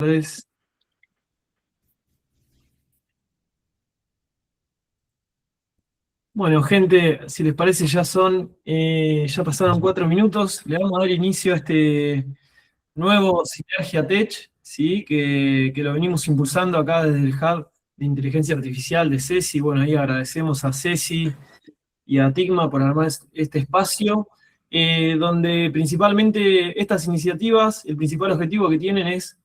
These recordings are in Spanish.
Pues, bueno, gente, si les parece, ya pasaron 4 minutos. Le vamos a dar inicio a este nuevo Sinergia Tech, ¿sí? Que lo venimos impulsando acá desde el Hub de Inteligencia Artificial de Ceci. Bueno, ahí agradecemos a Ceci y a Tigma por armar este espacio, donde principalmente estas iniciativas, el principal objetivo que tienen es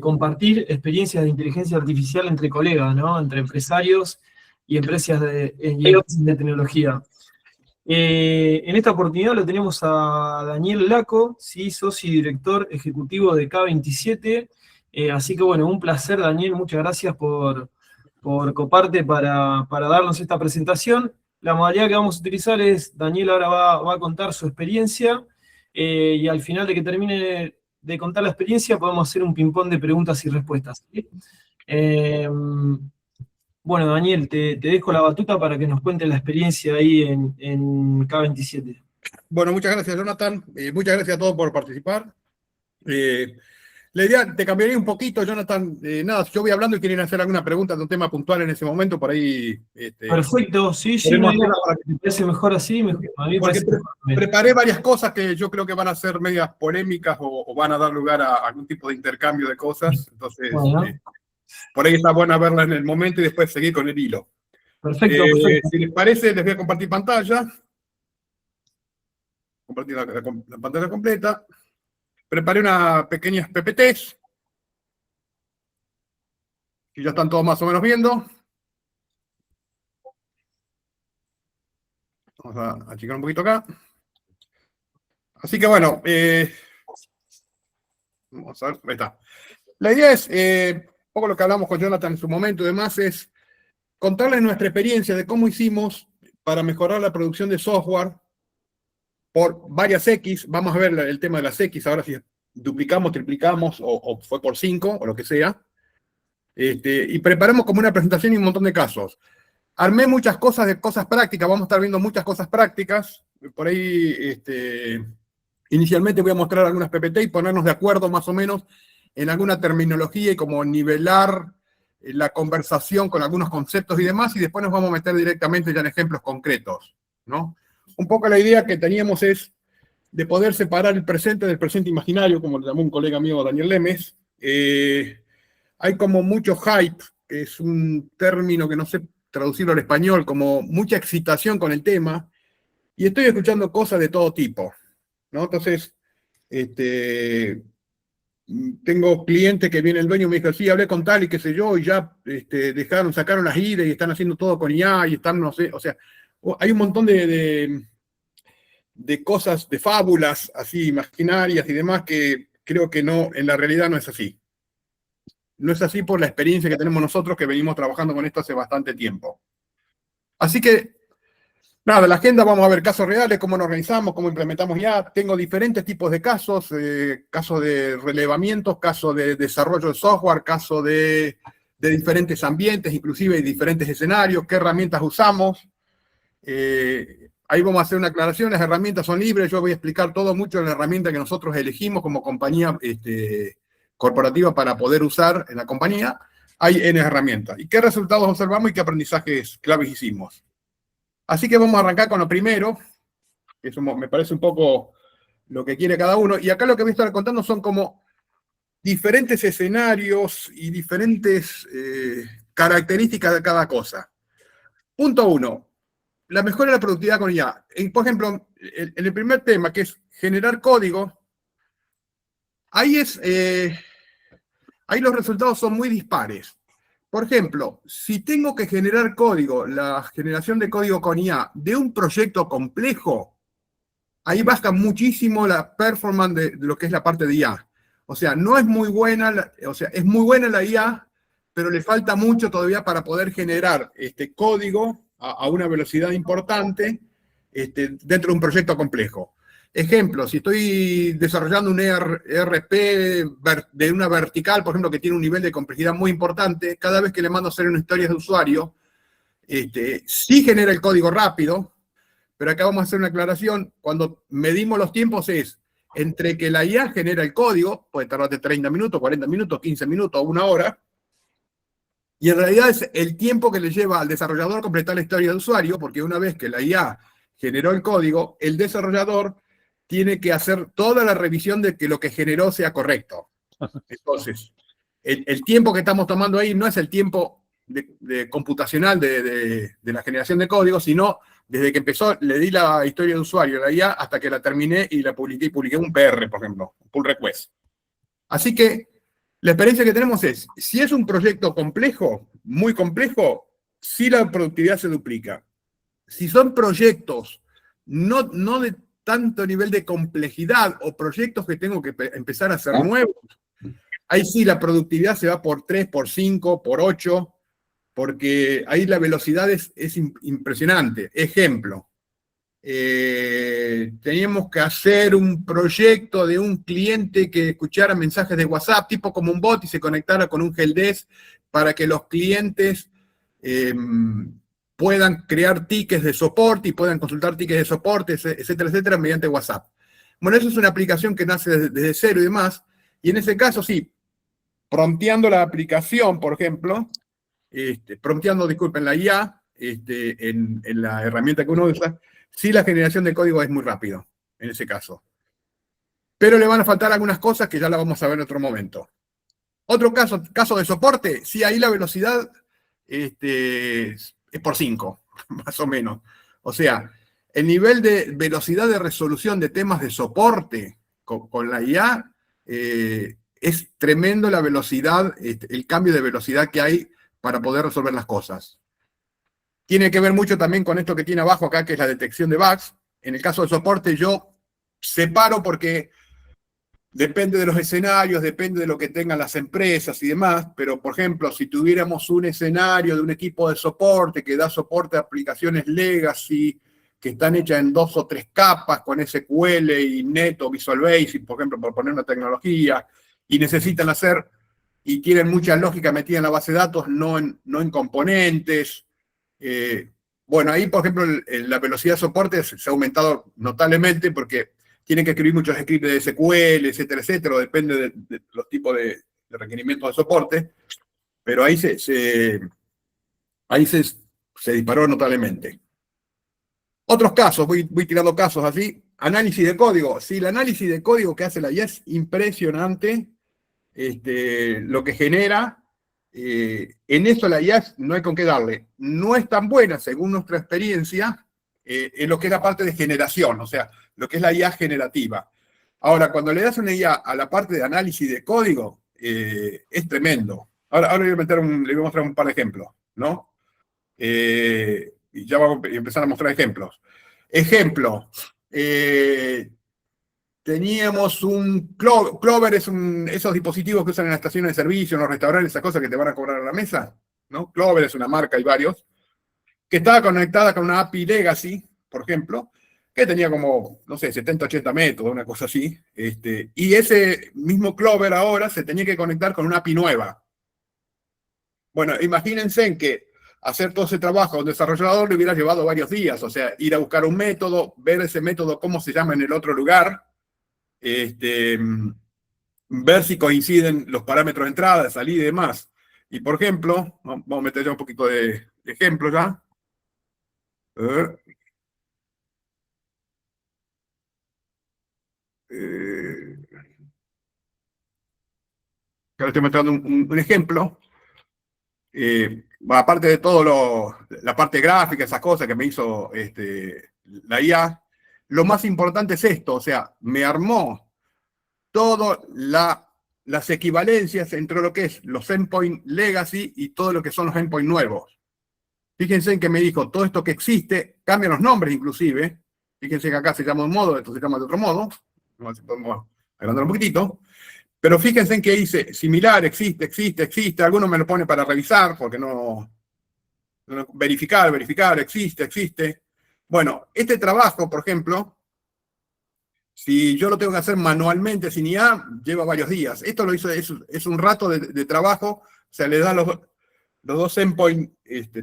compartir experiencias de inteligencia artificial entre colegas, ¿no? Entre empresarios y empresas de tecnología. En esta oportunidad lo tenemos a Daniel Laco, ¿sí? Socio y director ejecutivo de K27. Así que bueno, un placer, Daniel, muchas gracias por coparte para darnos esta presentación. La modalidad que vamos a utilizar es, Daniel ahora va a contar su experiencia, y al final de que termine de contar la experiencia podemos hacer un ping-pong de preguntas y respuestas, ¿sí? Bueno, Daniel, te dejo la batuta para que nos cuentes la experiencia ahí en K27. Bueno, muchas gracias, Jonathan. Muchas gracias a todos por participar. La idea, te cambiaría un poquito, Jonathan. Nada, yo voy hablando y quieren hacer alguna pregunta de un tema puntual en ese momento, por ahí. Perfecto, sí, no digo, ¿te parece mejor así? A mí me porque parece mejor. Preparé varias cosas que yo creo que van a ser medias polémicas o van a dar lugar a algún tipo de intercambio de cosas. Entonces, Bueno, por ahí está bueno verla en el momento y después seguir con el hilo. perfecto. Si les parece, les voy a compartir pantalla. Compartir la pantalla completa. Preparé unas pequeñas PPTs, que ya están todos más o menos viendo. Vamos a achicar un poquito acá. Así que bueno, vamos a ver, ahí está. La idea es, un poco lo que hablamos con Jonathan en su momento y demás, es contarles nuestra experiencia de cómo hicimos para mejorar la producción de software por varias X. Vamos a ver el tema de las X, ahora si duplicamos, triplicamos o fue por 5 o lo que sea. Y preparamos como una presentación y un montón de casos. Armé muchas cosas de cosas prácticas, vamos a estar viendo muchas cosas prácticas. Por ahí, inicialmente voy a mostrar algunas PPT y ponernos de acuerdo más o menos en alguna terminología y como nivelar la conversación con algunos conceptos y demás, y después nos vamos a meter directamente ya en ejemplos concretos, ¿no? Un poco la idea que teníamos es de poder separar el presente del presente imaginario, como lo llamó un colega mío, Daniel Lemes. Hay como mucho hype, que es un término que no sé traducirlo al español, como mucha excitación con el tema, y estoy escuchando cosas de todo tipo, ¿no? Entonces, tengo clientes que viene el dueño y me dijo, sí, hablé con tal y qué sé yo, y ya sacaron las IDE y están haciendo todo con IA y están, no sé, o sea, hay un montón de cosas, de fábulas así imaginarias y demás que creo que no, en la realidad no es así. No es así por la experiencia que tenemos nosotros que venimos trabajando con esto hace bastante tiempo. Así que, nada, la agenda vamos a ver casos reales, cómo nos organizamos, cómo implementamos ya. Tengo diferentes tipos de casos, casos de relevamientos, casos de desarrollo de software, casos de diferentes ambientes, inclusive de diferentes escenarios, qué herramientas usamos. Ahí vamos a hacer una aclaración, las herramientas son libres, yo voy a explicar todo mucho en la herramienta que nosotros elegimos como compañía corporativa para poder usar en la compañía. Hay N herramientas. ¿Y qué resultados observamos y qué aprendizajes claves hicimos? Así que vamos a arrancar con lo primero, que eso me parece un poco lo que quiere cada uno. Y acá lo que voy a estar contando son como diferentes escenarios y diferentes características de cada cosa. Punto 1. La mejora de la productividad con IA. Por ejemplo, en el primer tema, que es generar código, ahí los resultados son muy dispares. Por ejemplo, si tengo que generar código, la generación de código con IA de un proyecto complejo, ahí baja muchísimo la performance de lo que es la parte de IA. O sea, no es muy buena, es muy buena la IA, pero le falta mucho todavía para poder generar código a una velocidad importante dentro de un proyecto complejo. Ejemplo, si estoy desarrollando un ERP de una vertical, por ejemplo, que tiene un nivel de complejidad muy importante, cada vez que le mando a hacer una historia de usuario, sí genera el código rápido, pero acá vamos a hacer una aclaración. Cuando medimos los tiempos es entre que la IA genera el código, puede tardar de 30 minutos, 40 minutos, 15 minutos, 1 hora, y en realidad es el tiempo que le lleva al desarrollador completar la historia de usuario, porque una vez que la IA generó el código, el desarrollador tiene que hacer toda la revisión de que lo que generó sea correcto. Entonces, el tiempo que estamos tomando ahí no es el tiempo computacional de la generación de código, sino desde que empezó, le di la historia de usuario a la IA hasta que la terminé y la publiqué un PR, por ejemplo, un pull request. Así que la experiencia que tenemos es, si es un proyecto complejo, muy complejo, sí la productividad se duplica. Si son proyectos no de tanto nivel de complejidad o proyectos que tengo que empezar a hacer nuevos, ahí sí la productividad se va por 3, por 5, por 8, porque ahí la velocidad es impresionante. Ejemplo, teníamos que hacer un proyecto de un cliente que escuchara mensajes de WhatsApp, tipo como un bot, y se conectara con un helpdesk para que los clientes puedan crear tickets de soporte y puedan consultar tickets de soporte, etcétera, etcétera, mediante WhatsApp. Bueno, eso es una aplicación que nace desde cero y demás, y en ese caso sí, prompteando la aplicación, por ejemplo, prompteando, disculpen, la IA, en la herramienta que uno usa, sí la generación de código es muy rápido, en ese caso. Pero le van a faltar algunas cosas que ya la vamos a ver en otro momento. Otro caso de soporte, sí, ahí la velocidad es por 5, más o menos. O sea, el nivel de velocidad de resolución de temas de soporte con la IA es tremendo la velocidad, el cambio de velocidad que hay para poder resolver las cosas. Tiene que ver mucho también con esto que tiene abajo acá, que es la detección de bugs. En el caso de soporte yo separo porque depende de los escenarios, depende de lo que tengan las empresas y demás, pero por ejemplo, si tuviéramos un escenario de un equipo de soporte que da soporte a aplicaciones legacy, que están hechas en 2 o 3 capas con SQL y Net o Visual Basic, por ejemplo, por poner una tecnología, y necesitan hacer, y tienen mucha lógica metida en la base de datos, no en componentes. Bueno, ahí, por ejemplo, la velocidad de soporte se ha aumentado notablemente porque tienen que escribir muchos scripts de SQL, etcétera, etcétera, depende de los tipos de requerimientos de soporte, pero ahí se disparó notablemente. Otros casos, voy tirando casos así. Análisis de código. Sí, el análisis de código que hace la IA es impresionante. Lo que genera, en eso la IA no hay con qué darle. No es tan buena, según nuestra experiencia, en lo que es la parte de generación, o sea, lo que es la IA generativa. Ahora, cuando le das una IA a la parte de análisis de código, es tremendo. Ahora le voy a mostrar un par de ejemplos, ¿no? Y ya vamos a empezar a mostrar ejemplos. Ejemplo, teníamos un Clover, esos dispositivos que usan en las estaciones de servicio, en los restaurantes, esas cosas que te van a cobrar a la mesa, ¿no? Clover es una marca, hay varios, que estaba conectada con una API Legacy, por ejemplo, que tenía como, no sé, 70, 80 métodos, una cosa así, y ese mismo Clover ahora se tenía que conectar con una API nueva. Bueno, imagínense en que hacer todo ese trabajo a un desarrollador le hubiera llevado varios días, o sea, ir a buscar un método, ver ese método, cómo se llama en el otro lugar, ver si coinciden los parámetros de entrada, de salida y demás. Y por ejemplo, vamos a meter ya un poquito de ejemplo ya. A ver. Ahora estoy mostrando un ejemplo. Aparte de todo la parte gráfica, esas cosas que me hizo la IA, lo más importante es esto, o sea, me armó todas las equivalencias entre lo que es los endpoint legacy y todo lo que son los endpoint nuevos. Fíjense en que me dijo, todo esto que existe, cambian los nombres inclusive. Fíjense que acá se llama de un modo, esto se llama de otro modo. A ver si podemos agrandar un poquitito. Pero fíjense en que dice, similar, existe. Algunos me lo pone para revisar, porque no verificar, existe. Bueno, este trabajo, por ejemplo, si yo lo tengo que hacer manualmente sin IA, lleva varios días. Esto lo hizo, es un rato de trabajo, o sea, le da los dos endpoints,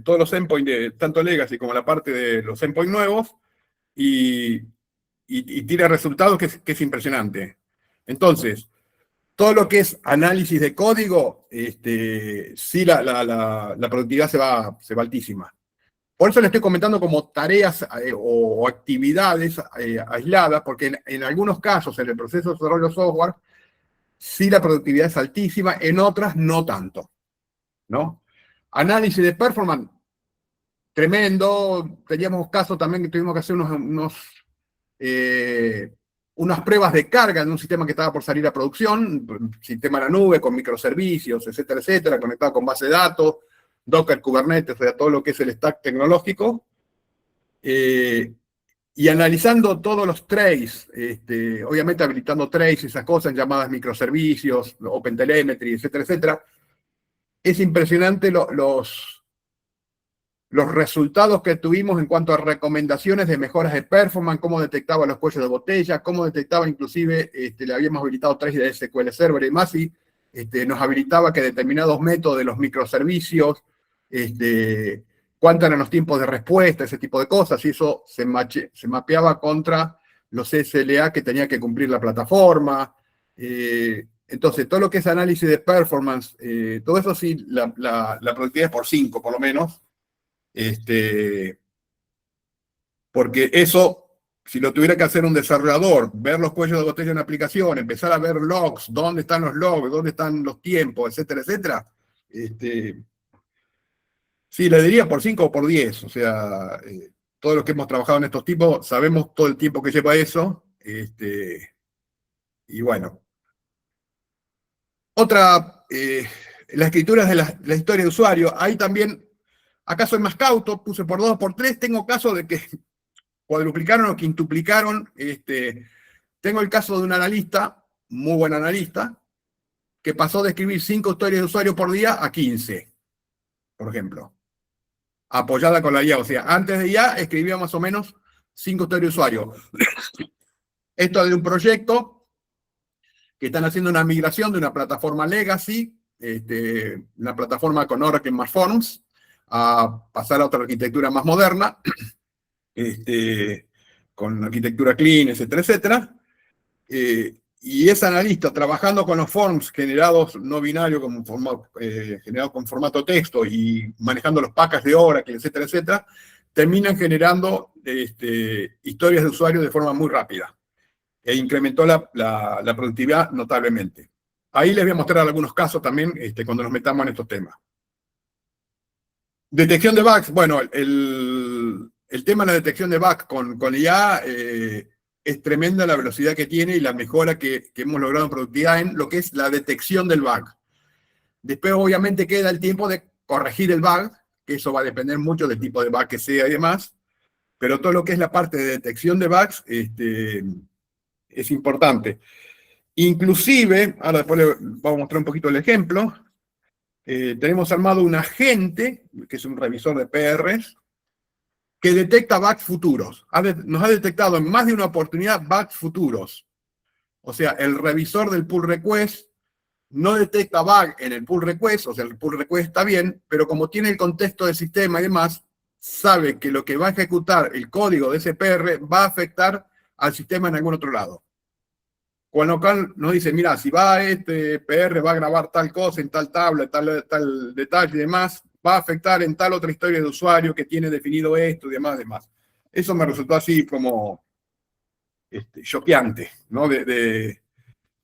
todos los endpoints de tanto Legacy como la parte de los endpoints nuevos, y y tiene resultados que es impresionante. Entonces, todo lo que es análisis de código, sí la productividad se va altísima. Por eso le estoy comentando como tareas o actividades aisladas, porque en algunos casos, en el proceso de desarrollo de software, sí la productividad es altísima, en otras no tanto, ¿no? Análisis de performance, tremendo. Teníamos casos también que tuvimos que hacer unas pruebas de carga en un sistema que estaba por salir a producción, sistema de la nube con microservicios, etcétera, etcétera, conectado con base de datos, Docker, Kubernetes, o sea, todo lo que es el stack tecnológico, y analizando todos los trays, obviamente habilitando trays y esas cosas, llamadas microservicios, OpenTelemetry, etcétera, etcétera. Es impresionante los resultados que tuvimos en cuanto a recomendaciones de mejoras de performance, cómo detectaba los cuellos de botella, cómo detectaba inclusive, le habíamos habilitado trays de SQL Server y más, y nos habilitaba que determinados métodos de los microservicios, cuántos eran los tiempos de respuesta, ese tipo de cosas, y eso se mapeaba contra los SLA que tenía que cumplir la plataforma. Entonces, todo lo que es análisis de performance, todo eso sí, la productividad es por 5, por lo menos. Porque eso, si lo tuviera que hacer un desarrollador, ver los cuellos de botella en una aplicación, empezar a ver logs, dónde están los logs, dónde están los tiempos, etcétera, etcétera, sí, le diría por 5 o por 10. O sea, todos los que hemos trabajado en estos tipos sabemos todo el tiempo que lleva eso. Y bueno. Otra, las escrituras de la historia de usuario. Ahí también, acá soy más cauto, puse por 2 o por 3. Tengo casos de que cuadruplicaron o quintuplicaron. Tengo el caso de un analista, muy buen analista, que pasó de escribir 5 historias de usuario por día a 15, por ejemplo. Apoyada con la IA. O sea, antes de IA escribía más o menos 5 historias de usuario. Esto es de un proyecto que están haciendo una migración de una plataforma legacy, una plataforma con Oracle más Forms, a pasar a otra arquitectura más moderna, con arquitectura clean, etcétera, etcétera. Y ese analista trabajando con los forms generados no binarios, generados con formato texto y manejando los packages de Oracle, etcétera, etcétera, terminan generando historias de usuario de forma muy rápida. E incrementó la productividad notablemente. Ahí les voy a mostrar algunos casos también cuando nos metamos en estos temas. Detección de bugs. Bueno, el tema de la detección de bugs con IA es tremenda la velocidad que tiene y la mejora que hemos logrado en productividad en lo que es la detección del bug. Después, obviamente, queda el tiempo de corregir el bug, que eso va a depender mucho del tipo de bug que sea y demás, pero todo lo que es la parte de detección de bugs es importante. Inclusive, ahora después les vamos a mostrar un poquito el ejemplo, tenemos armado un agente, que es un revisor de PRs, que detecta bugs futuros. Nos ha detectado en más de una oportunidad bugs futuros. O sea, el revisor del pull request no detecta bug en el pull request, o sea, el pull request está bien, pero como tiene el contexto del sistema y demás, sabe que lo que va a ejecutar el código de ese PR va a afectar al sistema en algún otro lado. Con lo cual nos dice, mira, si va este PR, va a grabar tal cosa en tal tabla, tal detalle y demás, va a afectar en tal otra historia de usuario que tiene definido esto y demás, demás. Eso me resultó así como choqueante, ¿no?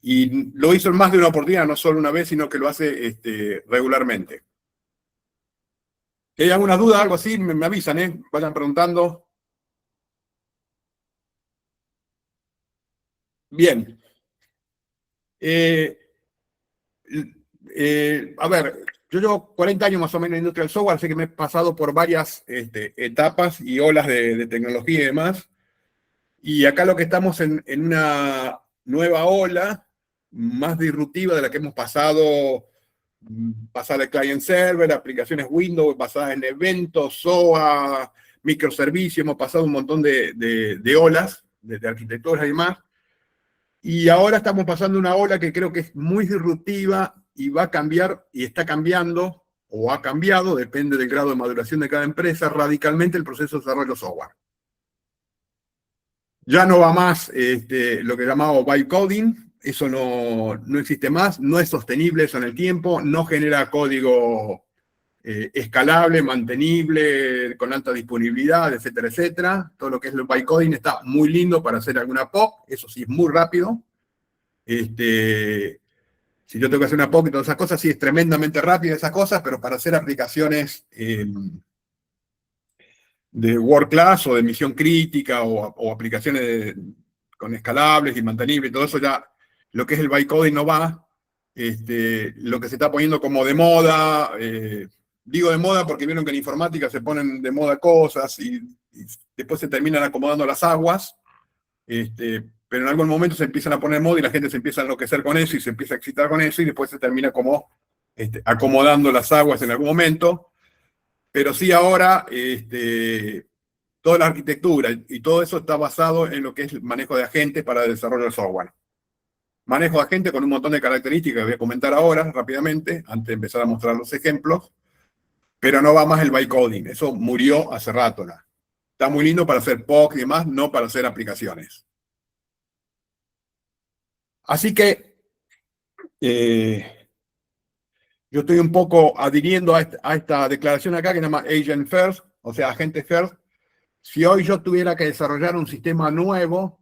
Y lo hizo en más de una oportunidad, no solo una vez, sino que lo hace regularmente. Si hay alguna duda, algo así, me avisan, vayan preguntando. Bien. A ver, yo llevo 40 años más o menos en la industria del software, así que me he pasado por varias etapas y olas de tecnología y demás. Y acá lo que estamos en una nueva ola, más disruptiva de la que hemos pasado, pasada de client server, aplicaciones Windows, basadas en eventos, SOA, microservicios, hemos pasado un montón de olas, de arquitecturas y demás. Y ahora estamos pasando una ola que creo que es muy disruptiva y va a cambiar, y está cambiando, o ha cambiado, depende del grado de maduración de cada empresa, radicalmente el proceso de desarrollo software. Ya no va más lo que llamamos bytecoding, eso no existe más, no es sostenible eso en el tiempo, no genera código escalable, mantenible, con alta disponibilidad, etcétera, etcétera. Todo lo que es el bytecoding está muy lindo para hacer alguna POC, eso sí es muy rápido. Si yo tengo que hacer una POC y todas esas cosas, sí es tremendamente rápida esas cosas, pero para hacer aplicaciones de world class o de misión crítica o aplicaciones con escalables y mantenibles y todo eso, ya lo que es el bytecoding no va. Lo que se está poniendo como de moda, digo de moda porque vieron que en informática se ponen de moda cosas y después se terminan acomodando las aguas, pero en algún momento se empiezan a poner de moda y la gente se empieza a enloquecer con eso y se empieza a excitar con eso y después se termina como acomodando las aguas en algún momento. Pero sí ahora toda la arquitectura y todo eso está basado en lo que es el manejo de agentes para el desarrollo del software. Manejo de agentes con un montón de características que voy a comentar ahora rápidamente, antes de empezar a mostrar los ejemplos, pero no va más el bytecoding, eso murió hace rato. ¿No? Está muy lindo para hacer POC y demás, no para hacer aplicaciones. Así que yo estoy un poco adhiriendo a esta declaración acá que se llama Agent First, o sea, agente first. Si hoy yo tuviera que desarrollar un sistema nuevo,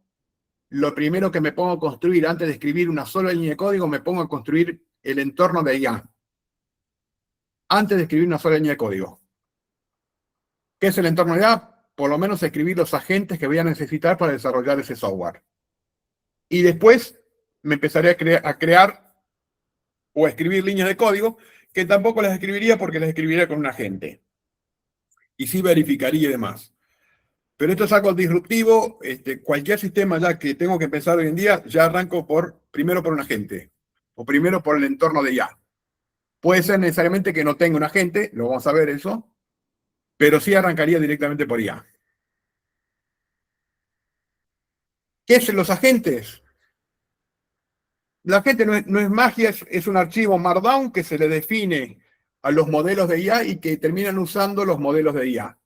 lo primero que me pongo a construir antes de escribir una sola línea de código, me pongo a construir el entorno de IA. Antes de escribir una sola línea de código. ¿Qué es el entorno de IA? Por lo menos escribir los agentes que voy a necesitar para desarrollar ese software. Y después me empezaré a crear o a escribir líneas de código que tampoco las escribiría porque las escribiría con un agente. Y sí verificaría y demás. Pero esto es algo disruptivo. Cualquier sistema ya que tengo que pensar hoy en día, ya arranco primero por un agente. O primero por el entorno de IA. Puede ser necesariamente que no tenga un agente, lo vamos a ver eso, pero sí arrancaría directamente por IA. ¿Qué son los agentes? La agente no es magia, es un archivo Markdown que se le define a los modelos de IA y que terminan usando los modelos de IA.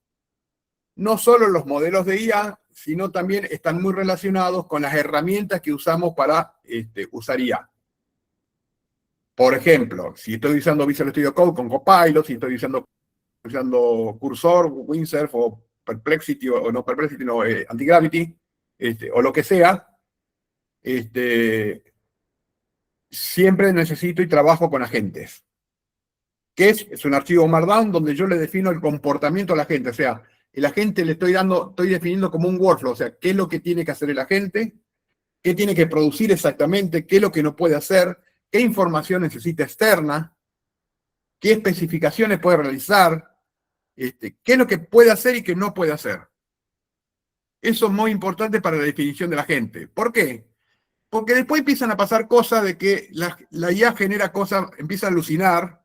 No solo los modelos de IA, sino también están muy relacionados con las herramientas que usamos para usar IA. Por ejemplo, si estoy usando Visual Studio Code con Copilot, si estoy usando Cursor, Windsurf o Perplexity, o no Perplexity, no, Antigravity, o lo que sea, siempre necesito y trabajo con agentes. ¿Qué es? Es un archivo Markdown donde yo le defino el comportamiento a la gente. O sea, el agente le estoy definiendo como un workflow. O sea, qué es lo que tiene que hacer el agente, qué tiene que producir exactamente, qué es lo que no puede hacer, qué información necesita externa, qué especificaciones puede realizar, qué es lo que puede hacer y qué no puede hacer. Eso es muy importante para la definición de la gente. ¿Por qué? Porque después empiezan a pasar cosas de que la IA genera cosas, empieza a alucinar,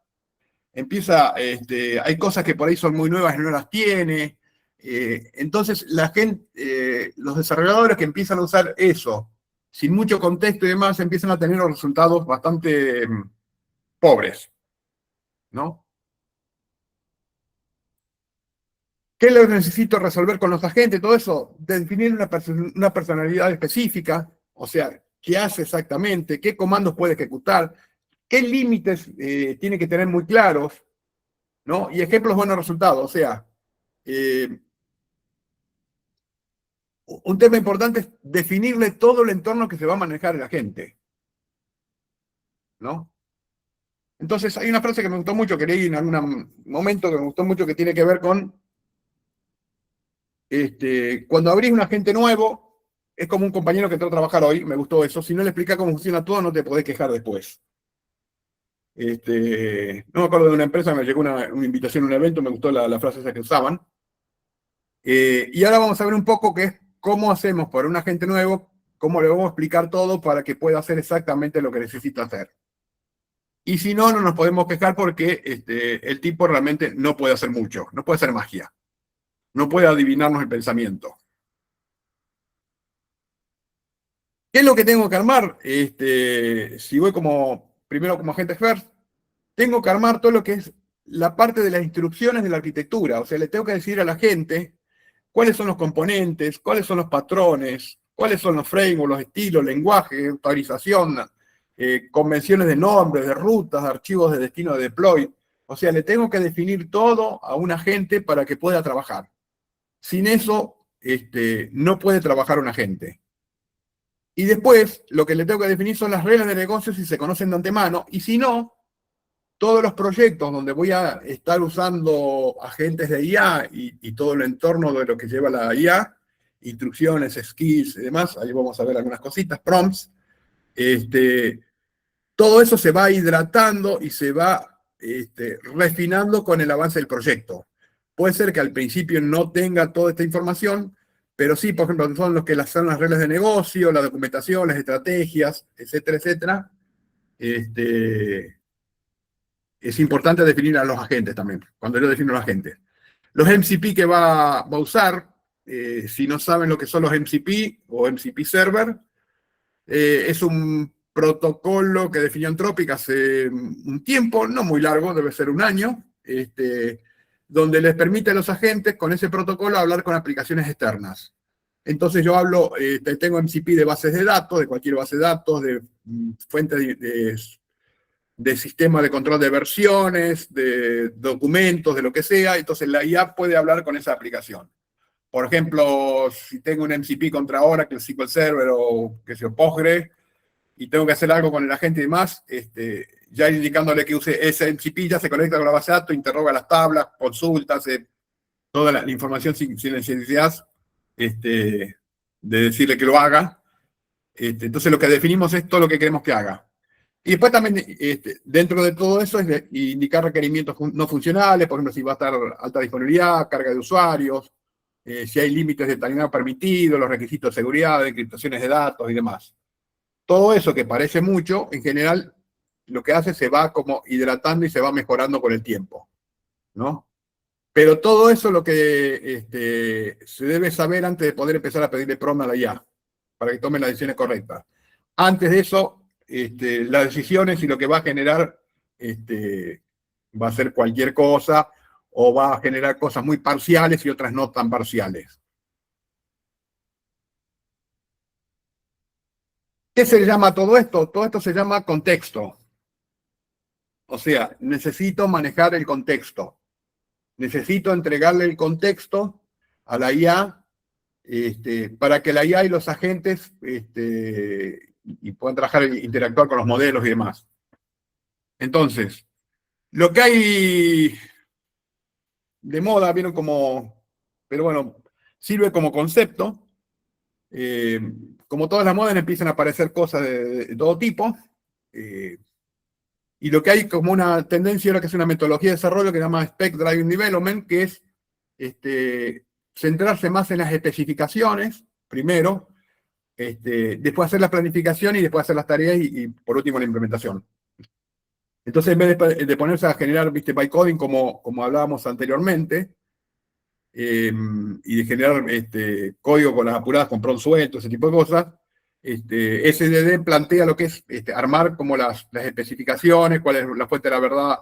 hay cosas que por ahí son muy nuevas y no las tiene. Entonces, los desarrolladores que empiezan a usar eso, sin mucho contexto y demás, empiezan a tener los resultados bastante pobres, ¿no? ¿Qué les necesito resolver con los agentes? Todo eso, definir una personalidad específica, o sea, qué hace exactamente, qué comandos puede ejecutar, qué límites tiene que tener muy claros, ¿no? Y ejemplos buenos resultados, o sea, un tema importante es definirle todo el entorno que se va a manejar el agente, ¿no? Entonces, hay una frase que me gustó mucho, que leí en algún momento que me gustó mucho, que tiene que ver con cuando abrís un agente nuevo, es como un compañero que entró a trabajar hoy, me gustó eso. Si no le explicás cómo funciona todo, no te podés quejar después. No me acuerdo de una empresa, me llegó una invitación a un evento, me gustó la frase esa que usaban. Y ahora vamos a ver un poco qué es cómo hacemos para un agente nuevo, cómo le vamos a explicar todo para que pueda hacer exactamente lo que necesita hacer. Y si no, no nos podemos quejar porque el tipo realmente no puede hacer mucho, no puede hacer magia, no puede adivinarnos el pensamiento. ¿Qué es lo que tengo que armar? Si voy primero como agente first, tengo que armar todo lo que es la parte de las instrucciones de la arquitectura. O sea, le tengo que decir a la gente cuáles son los componentes, cuáles son los patrones, cuáles son los frameworks, los estilos, lenguaje, autorización, convenciones de nombres, de rutas, de archivos de destino de deploy. O sea, le tengo que definir todo a un agente para que pueda trabajar. Sin eso, no puede trabajar un agente. Y después, lo que le tengo que definir son las reglas de negocio si se conocen de antemano, y si no, todos los proyectos donde voy a estar usando agentes de IA y todo el entorno de lo que lleva la IA, instrucciones, skills y demás, ahí vamos a ver algunas cositas, prompts, todo eso se va hidratando y se va refinando con el avance del proyecto. Puede ser que al principio no tenga toda esta información, pero sí, por ejemplo, son los que son las reglas de negocio, la documentación, las estrategias, etcétera, etcétera. Es importante definir a los agentes también, cuando yo defino a los agentes. Los MCP que va a usar, si no saben lo que son los MCP o MCP Server, es un protocolo que definió Anthropic hace un tiempo, no muy largo, debe ser un año, donde les permite a los agentes con ese protocolo hablar con aplicaciones externas. Entonces yo hablo, tengo MCP de bases de datos, de cualquier base de datos, de fuentes de sistema de control de versiones, de documentos, de lo que sea, entonces la IA puede hablar con esa aplicación. Por ejemplo, si tengo un MCP contra Oracle, SQL Server o que sea Postgre, y tengo que hacer algo con el agente y demás, ya indicándole que use ese MCP, ya se conecta con la base de datos, interroga las tablas, consulta, hace toda la información sin necesidad de decirle que lo haga. Entonces lo que definimos es todo lo que queremos que haga. Y después también, dentro de todo eso, es indicar requerimientos no funcionales, por ejemplo, si va a estar alta disponibilidad, carga de usuarios, si hay límites de timeout permitidos, los requisitos de seguridad, de encriptaciones de datos y demás. Todo eso que parece mucho, en general, lo que hace se va como hidratando y se va mejorando con el tiempo, ¿no? Pero todo eso es lo que se debe saber antes de poder empezar a pedirle prompt a la IA, para que tome las decisiones correctas. Antes de eso, las decisiones y lo que va a generar va a ser cualquier cosa o va a generar cosas muy parciales y otras no tan parciales. ¿Qué se le llama a todo esto? Todo esto se llama contexto. O sea, necesito manejar el contexto. Necesito entregarle el contexto a la IA para que la IA y los agentes y puedan trabajar e interactuar con los modelos y demás. Entonces, lo que hay de moda, vieron como, pero bueno, sirve como concepto. Como todas las modas empiezan a aparecer cosas de todo tipo. Y lo que hay como una tendencia ahora que es una metodología de desarrollo que se llama Spec Driven Development, que es centrarse más en las especificaciones, primero, después hacer la planificación y después hacer las tareas y por último la implementación. Entonces, en vez de ponerse a generar, bytecoding como hablábamos anteriormente, y de generar código con las apuradas, con prompt suelto, ese tipo de cosas, SDD plantea lo que es armar como las especificaciones, cuál es la fuente de la verdad.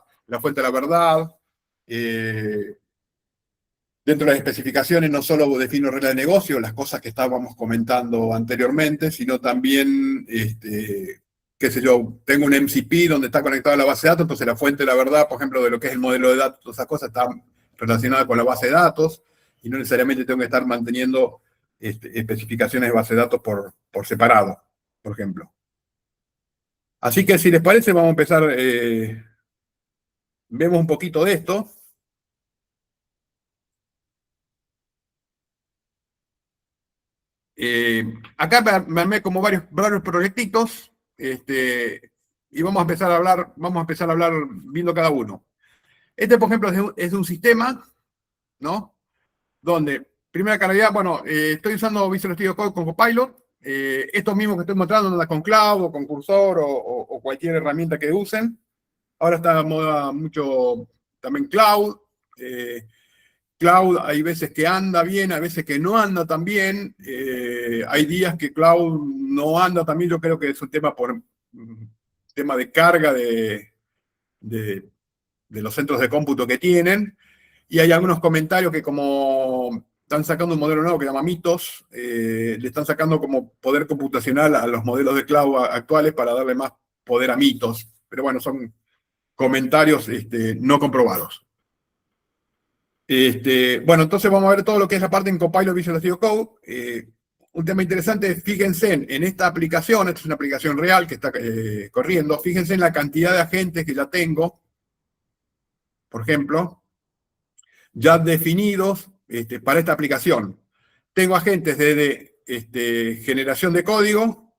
Dentro de las especificaciones no solo defino reglas de negocio, las cosas que estábamos comentando anteriormente, sino también, qué sé yo, tengo un MCP donde está conectado a la base de datos, entonces la fuente de la verdad, por ejemplo, de lo que es el modelo de datos, todas esas cosas están relacionadas con la base de datos, y no necesariamente tengo que estar manteniendo especificaciones de base de datos por separado, por ejemplo. Así que si les parece, vamos a empezar, vemos un poquito de esto. Acá me armé como varios proyectitos, y vamos a empezar a hablar viendo cada uno. Este, por ejemplo, es de un sistema, ¿no? Donde, primera calidad, bueno, estoy usando Visual Studio Code con Copilot. Esto mismo que estoy mostrando anda con Cloud o con Cursor o cualquier herramienta que usen. Ahora está de moda mucho también Cloud. Cloud hay veces que anda bien, hay veces que no anda tan bien. Hay días que Cloud no anda también. Yo creo que es un tema tema de carga de los centros de cómputo que tienen. Y hay algunos comentarios que como están sacando un modelo nuevo que se llama Mythos, le están sacando como poder computacional a los modelos de cloud actuales para darle más poder a Mythos. Pero bueno, son comentarios no comprobados. Bueno, entonces vamos a ver todo lo que es la parte en Copilot Visual Studio Code. Un tema interesante, fíjense en esta aplicación, esta es una aplicación real que está corriendo, fíjense en la cantidad de agentes que ya tengo, por ejemplo, ya definidos para esta aplicación. Tengo agentes desde generación de código.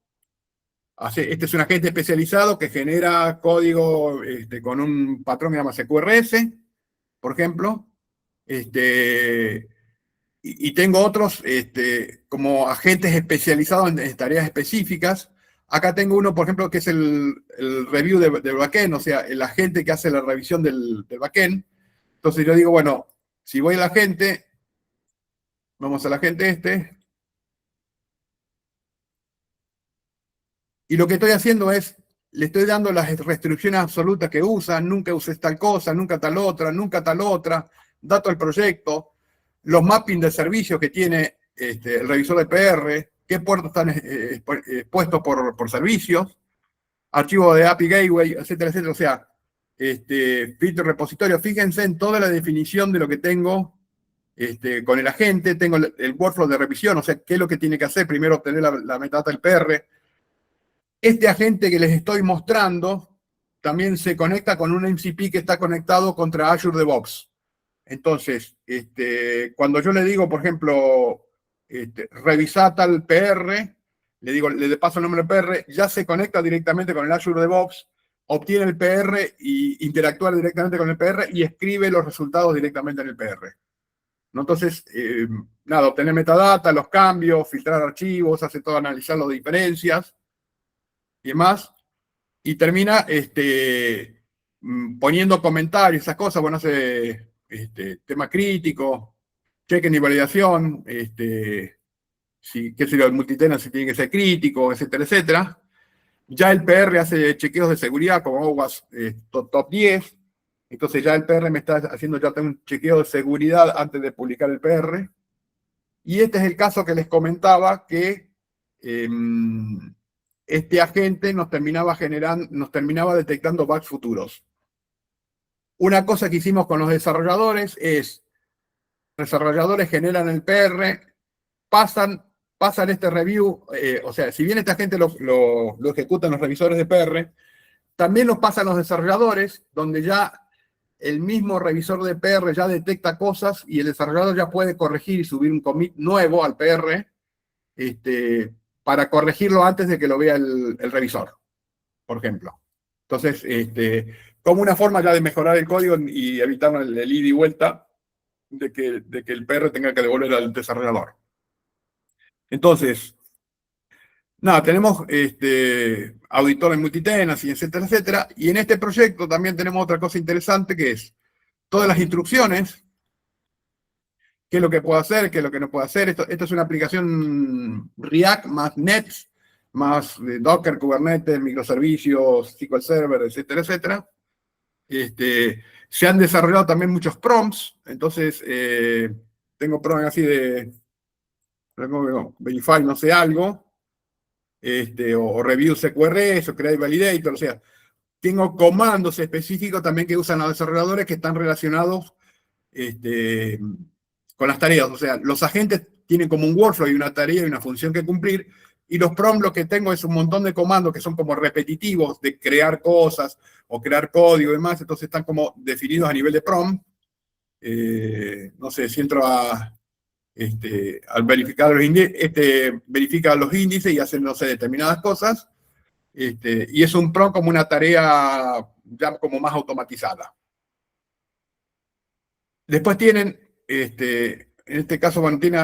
Este es un agente especializado que genera código con un patrón que se llama CQRS, por ejemplo. Y tengo otros como agentes especializados en tareas específicas. Acá tengo uno, por ejemplo, que es el review del backend, o sea, el agente que hace la revisión del backend. Entonces yo digo, bueno, si voy al agente, vamos al agente y lo que estoy haciendo es, le estoy dando las restricciones absolutas que usa, nunca uses tal cosa, nunca tal otra, dato al proyecto, los mappings de servicios que tiene el revisor de PR, qué puertos están puestos por servicios, archivo de API Gateway, etcétera, etcétera. O sea, filtro repositorio. Fíjense en toda la definición de lo que tengo con el agente. Tengo el workflow de revisión, o sea, qué es lo que tiene que hacer. Primero obtener la metadata del PR. Este agente que les estoy mostrando también se conecta con un MCP que está conectado contra Azure DevOps. Entonces, cuando yo le digo, por ejemplo, revisar tal PR, le paso el nombre del PR, ya se conecta directamente con el Azure DevOps, obtiene el PR y interactúa directamente con el PR y escribe los resultados directamente en el PR. ¿No? Entonces, nada, obtener metadata, los cambios, filtrar archivos, hace todo, analizar las diferencias y demás, y termina poniendo comentarios, esas cosas, bueno, hace tema crítico, chequen y validación, si, qué sé yo, el multitenant si tiene que ser crítico, etcétera, etcétera. Ya el PR hace chequeos de seguridad como OWASP top 10, entonces ya el PR me está haciendo ya un chequeo de seguridad antes de publicar el PR. Y este es el caso que les comentaba que este agente nos terminaba detectando bugs futuros. Una cosa que hicimos con los desarrolladores es, los desarrolladores generan el PR, pasan este review, o sea, si bien esta gente lo ejecutan los revisores de PR, también lo pasan los desarrolladores, donde ya el mismo revisor de PR ya detecta cosas y el desarrollador ya puede corregir y subir un commit nuevo al PR para corregirlo antes de que lo vea el revisor, por ejemplo. Entonces, como una forma ya de mejorar el código y evitar el ida y vuelta de que el PR tenga que devolver al desarrollador. Entonces, nada, tenemos auditores multitenant, y etcétera, etcétera. Y en este proyecto también tenemos otra cosa interesante que es todas las instrucciones, qué es lo que puedo hacer, qué es lo que no puedo hacer. Esto es una aplicación React más Nets, más Docker, Kubernetes, microservicios, SQL Server, etcétera, etcétera. Se han desarrollado también muchos prompts, entonces tengo prompts así de verify no sé algo, o review CQRS, o create validator, o sea, tengo comandos específicos también que usan los desarrolladores que están relacionados con las tareas, o sea, los agentes tienen como un workflow y una tarea y una función que cumplir, y los prompts lo que tengo es un montón de comandos que son como repetitivos de crear cosas o crear código y demás, entonces están como definidos a nivel de prompt. No sé, si entro al verificar los índices, verifica los índices y hace, no sé, determinadas cosas, y es un prompt como una tarea ya como más automatizada. Después tienen, en este caso, bueno, tiene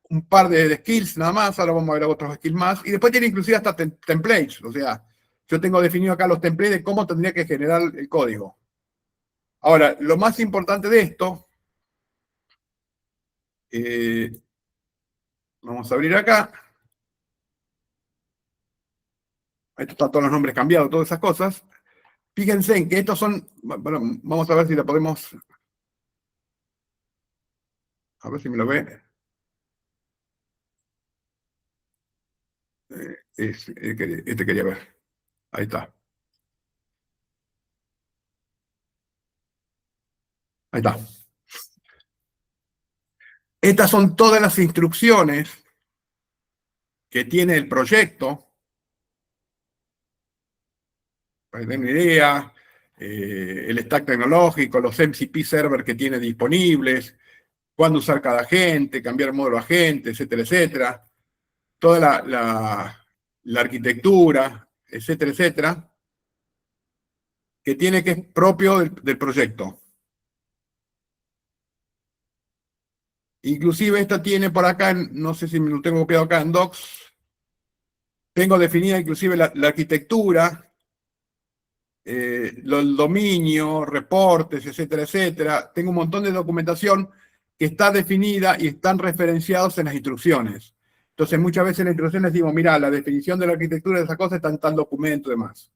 un par de skills nada más, ahora vamos a ver otros skills más, y después tiene inclusive hasta templates, o sea, yo tengo definido acá los templates de cómo tendría que generar el código. Ahora, lo más importante de esto, vamos a abrir acá, esto está todos los nombres cambiados, todas esas cosas. Fíjense en que estos son, bueno, vamos a ver si lo podemos, a ver si me lo ve. Este quería ver. Ahí está. Ahí está. Estas son todas las instrucciones que tiene el proyecto, para que tengan una idea, el stack tecnológico, los MCP server que tiene disponibles, cuándo usar cada agente, cambiar módulo agente, etcétera, etcétera. Toda la arquitectura, etcétera, etcétera, que tiene que es propio del proyecto. Inclusive esta tiene por acá, no sé si me lo tengo copiado acá en Docs, tengo definida inclusive la arquitectura, el dominio, reportes, etcétera, etcétera. Tengo un montón de documentación que está definida y están referenciados en las instrucciones. Entonces, muchas veces en las instrucciones digo, mira, la definición de la arquitectura de esa cosa está en tal documento y demás.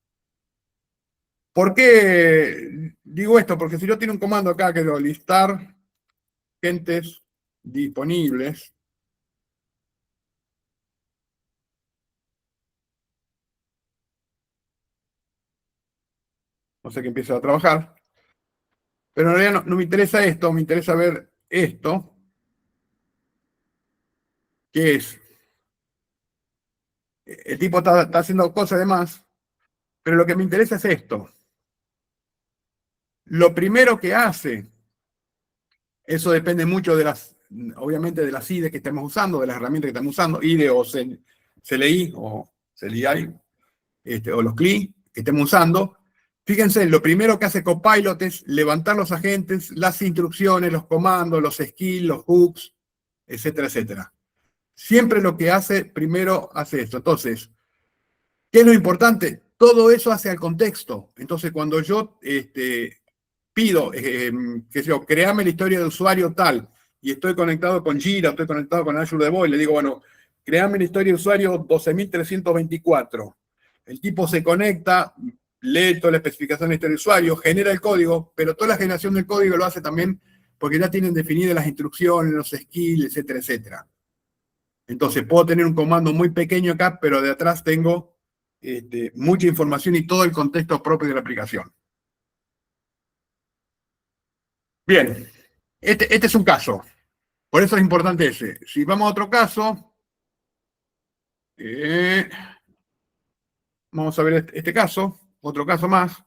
¿Por qué digo esto? Porque si yo tengo un comando acá que lo listar gentes disponibles, no sé que empiece a trabajar, pero en realidad no me interesa esto, me interesa ver esto, que es, el tipo está haciendo cosas de más, pero lo que me interesa es esto. Lo primero que hace, eso depende mucho de obviamente de las IDE que estemos usando, de las herramientas que estamos usando, IDE o CLI o CLI, o los CLI que estemos usando. Fíjense, lo primero que hace Copilot es levantar los agentes, las instrucciones, los comandos, los skills, los hooks, etcétera, etcétera. Siempre lo que hace, primero hace esto. Entonces, ¿qué es lo importante? Todo eso hace al contexto. Entonces, cuando yo pido, que yo, créame la historia de usuario tal, y estoy conectado con Jira, estoy conectado con Azure DevOps, le digo, bueno, créame la historia de usuario 12.324. El tipo se conecta, lee toda la especificación de la historia de usuario, genera el código, pero toda la generación del código lo hace también porque ya tienen definidas las instrucciones, los skills, etcétera, etcétera. Entonces puedo tener un comando muy pequeño acá, pero de atrás tengo mucha información y todo el contexto propio de la aplicación. Bien, este es un caso. Por eso es importante ese. Si vamos a otro caso, vamos a ver este caso, otro caso más.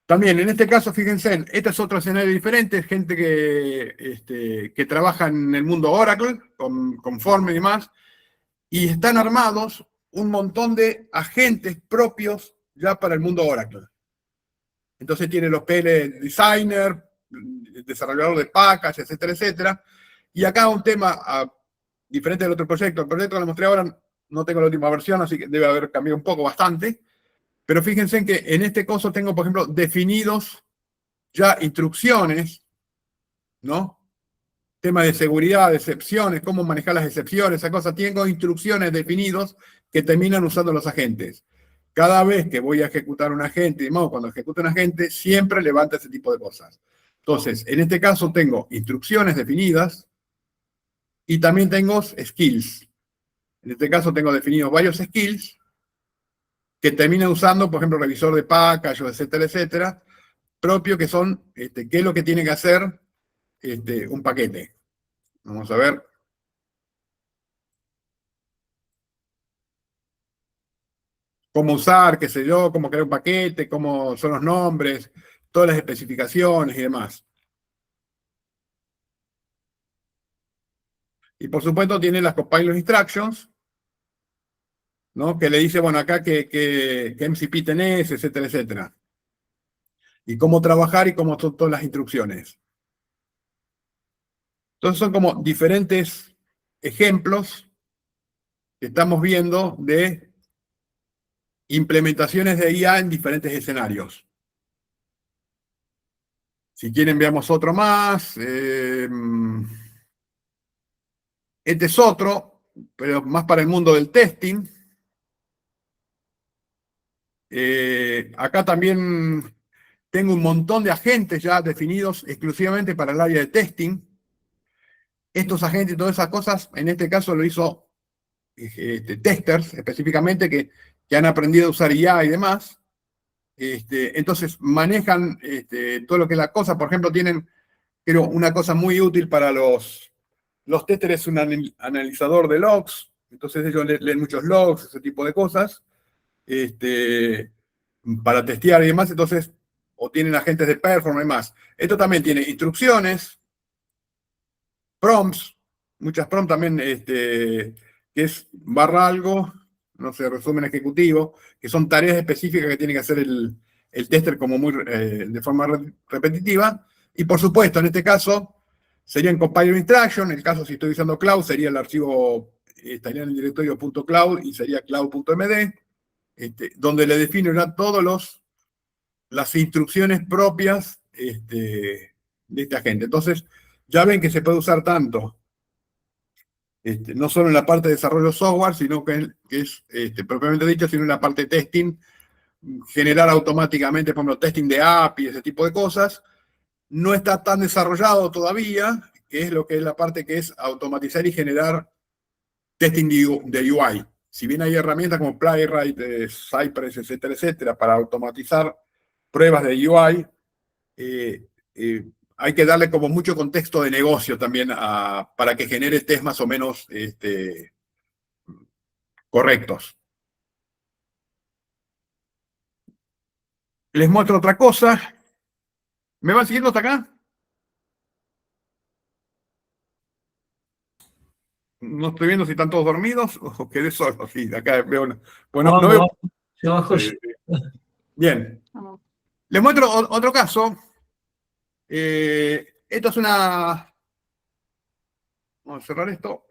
También, en este caso, fíjense, este es otro escenario diferente, gente que trabaja en el mundo Oracle, con Form y demás, y están armados un montón de agentes propios ya para el mundo Oracle. Entonces tiene los PL Designer, desarrollador de package, etcétera, etcétera. Y acá un tema diferente del otro proyecto. El proyecto que les mostré ahora no tengo la última versión, así que debe haber cambiado un poco, bastante. Pero fíjense que en este caso tengo, por ejemplo, definidos ya instrucciones, ¿no? Tema de seguridad, de excepciones, cómo manejar las excepciones, esa cosa. Tengo instrucciones definidos que terminan usando los agentes. Cada vez que voy a ejecutar un agente, y cuando ejecuto un agente, siempre levanta ese tipo de cosas. Entonces, en este caso tengo instrucciones definidas y también tengo skills. En este caso tengo definidos varios skills que terminan usando, por ejemplo, revisor de package, etcétera, etcétera, propio que son, qué es lo que tiene que hacer un paquete. Vamos a ver. Cómo usar, qué sé yo, cómo crear un paquete, cómo son los nombres, todas las especificaciones y demás. Y por supuesto tiene las Copilot Instructions, ¿no? Que le dice, bueno, acá qué MCP tenés, etcétera, etcétera. Y cómo trabajar y cómo son todas las instrucciones. Entonces son como diferentes ejemplos que estamos viendo de implementaciones de IA en diferentes escenarios. Si quieren, veamos otro más. Este es otro, pero más para el mundo del testing. Acá también tengo un montón de agentes ya definidos exclusivamente para el área de testing. estos agentes y todas esas cosas, en este caso lo hizo testers específicamente que han aprendido a usar IA y demás. Entonces manejan todo lo que es la cosa. Por ejemplo, tienen, creo, una cosa muy útil para los testers, es un analizador de logs. Entonces ellos leen muchos logs, ese tipo de cosas, para testear y demás. Entonces, o tienen agentes de performance y demás. Esto también tiene instrucciones, prompts, muchas prompts también, que es barra algo, no sé, resumen ejecutivo, que son tareas específicas que tiene que hacer el tester como muy, de forma repetitiva. Y por supuesto, en este caso, serían compiler instruction. En el caso, si estoy usando cloud, sería el archivo, estaría en el directorio .cloud y sería cloud.md, donde le definen todas las instrucciones propias de esta gente. Entonces, ya ven que se puede usar tanto, no solo en la parte de desarrollo software, sino que es propiamente dicho, sino en la parte de testing, generar automáticamente, por ejemplo, testing de API, ese tipo de cosas. No está tan desarrollado todavía, que es lo que es la parte que es automatizar y generar testing de UI. Si bien hay herramientas como Playwright, Cypress, etcétera, etcétera, para automatizar pruebas de UI, hay que darle como mucho contexto de negocio también para que genere test más o menos correctos. Les muestro otra cosa. ¿Me van siguiendo hasta acá? No estoy viendo si están todos dormidos o quedé solo. Sí, acá veo. Bueno, no veo. Yo bajo. Bien. Les muestro otro caso. Esto es una. Vamos a cerrar esto.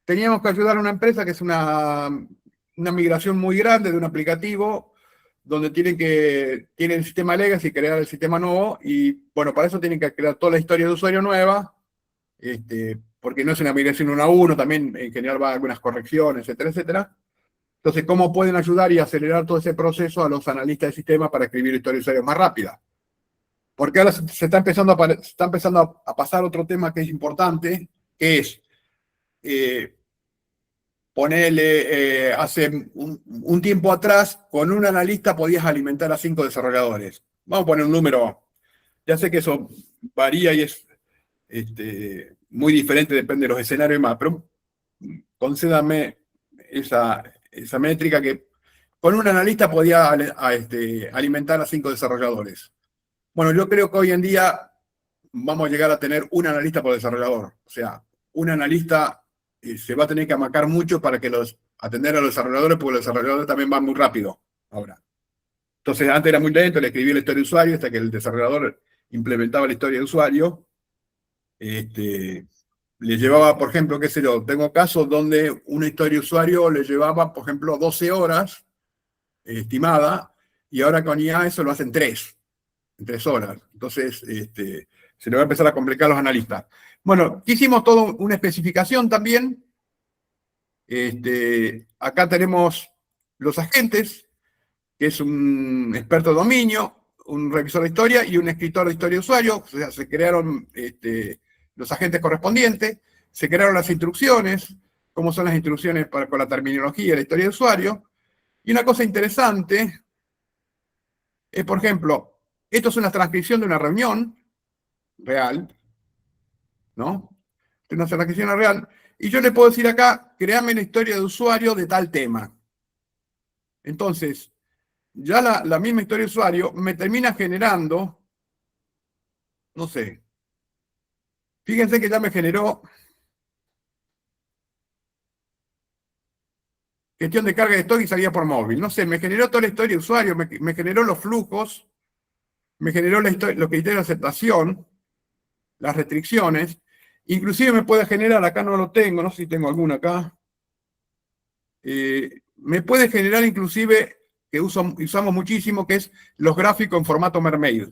Teníamos que ayudar a una empresa que es una migración muy grande de un aplicativo donde tienen el sistema legacy y crear el sistema nuevo. Y bueno, para eso tienen que crear toda la historia de usuario nueva. Porque no es una migración uno a uno, también en general va a algunas correcciones, etcétera, etcétera. Entonces, ¿cómo pueden ayudar y acelerar todo ese proceso a los analistas de sistemas para escribir historias de usuario más rápida? Porque ahora se está empezando a pasar otro tema que es importante, que es ponerle, hace un tiempo atrás, con un analista podías alimentar a 5 desarrolladores. Vamos a poner un número, ya sé que eso varía y es muy diferente, depende de los escenarios y más, pero concédame esa métrica que con un analista podía alimentar a 5 desarrolladores. Bueno, yo creo que hoy en día vamos a llegar a tener un analista por desarrollador. O sea, un analista se va a tener que amacar mucho para que atender a los desarrolladores, porque los desarrolladores también van muy rápido ahora. Entonces, antes era muy lento, le escribía la historia de usuario hasta que el desarrollador implementaba la historia de usuario. Le llevaba, por ejemplo, qué sé yo, tengo casos donde una historia de usuario le llevaba, por ejemplo, 12 horas estimada, y ahora con IA eso lo hacen en 3 horas. Entonces, se le va a empezar a complicar a los analistas. Bueno, hicimos toda una especificación también. Acá tenemos los agentes, que es un experto de dominio, un revisor de historia y un escritor de historia de usuario. O sea, se crearon los agentes correspondientes, se crearon las instrucciones, cómo son las instrucciones con la terminología de la historia de usuario. Y una cosa interesante es, por ejemplo, esto es una transcripción de una reunión real, ¿no? De una transcripción real. Y yo le puedo decir acá, créame la historia de usuario de tal tema. Entonces, ya la misma historia de usuario me termina generando, no sé, fíjense que ya me generó gestión de carga de stock y salida por móvil. No sé, me generó toda la historia de usuario, me generó los flujos, me generó los criterios de aceptación, las restricciones, inclusive me puede generar, acá no lo tengo, no sé si tengo alguna acá, me puede generar inclusive, que usamos muchísimo, que es los gráficos en formato Mermaid.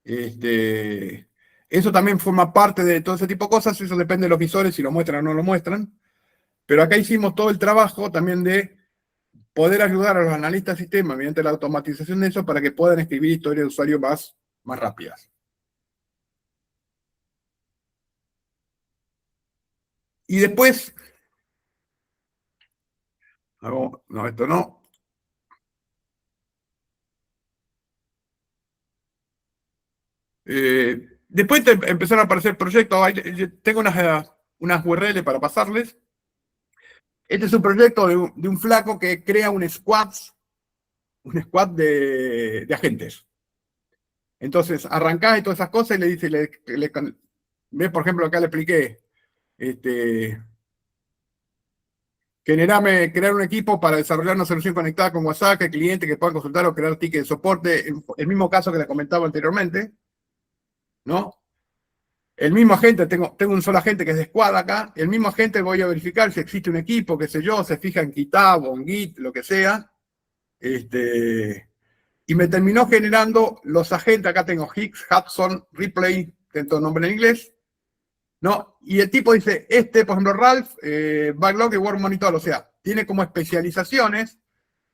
Eso también forma parte de todo ese tipo de cosas, eso depende de los visores, si lo muestran o no lo muestran. Pero acá hicimos todo el trabajo también de poder ayudar a los analistas de sistemas mediante la automatización de eso para que puedan escribir historias de usuario más más rápidas. Y después, no, esto no. Después empezaron a aparecer proyectos. Tengo unas URL para pasarles. Este es un proyecto de un flaco que crea un squad de agentes. Entonces, arrancás y todas esas cosas y le dice, ves, por ejemplo, acá le expliqué, crear un equipo para desarrollar una solución conectada con WhatsApp, que el cliente que pueda consultar o crear tickets de soporte, el mismo caso que le comentaba anteriormente, ¿no? El mismo agente, tengo un solo agente que es de squad acá, el mismo agente voy a verificar si existe un equipo, qué sé yo, se fija en GitHub o en Git, lo que sea, y me terminó generando los agentes, acá tengo Hicks, Hudson, Ripley, tengo nombre en inglés, ¿no? Y el tipo dice, por ejemplo, Ralph, Backlog y Work Monitor, o sea, tiene como especializaciones,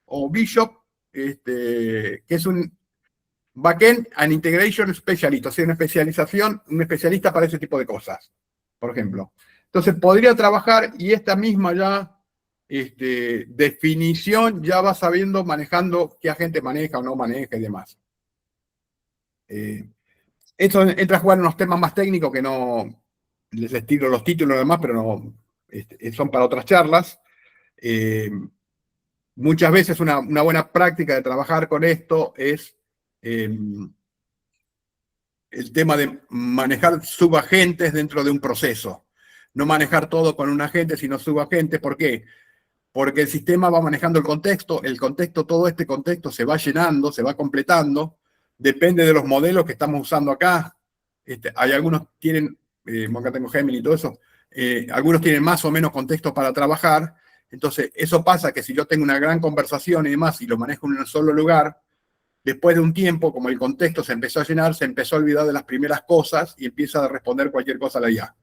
o Bishop, que es un Backend and Integration Specialist, o sea, una especialización, un especialista para ese tipo de cosas, por ejemplo. Entonces, podría trabajar y esta misma ya definición ya va sabiendo, manejando qué agente maneja o no maneja y demás. Esto entra a jugar en unos temas más técnicos que no les tiro los títulos y demás, pero no son para otras charlas. Muchas veces una buena práctica de trabajar con esto es el tema de manejar subagentes dentro de un proceso. No manejar todo con un agente, sino subagentes. ¿Por qué? Porque el sistema va manejando el contexto, todo este contexto se va llenando, se va completando, depende de los modelos que estamos usando acá. Hay algunos tienen, acá tengo Gemini y todo eso, algunos tienen más o menos contexto para trabajar, entonces eso pasa que si yo tengo una gran conversación y demás y lo manejo en un solo lugar, después de un tiempo, como el contexto se empezó a llenar, se empezó a olvidar de las primeras cosas y empieza a responder cualquier cosa a la IA.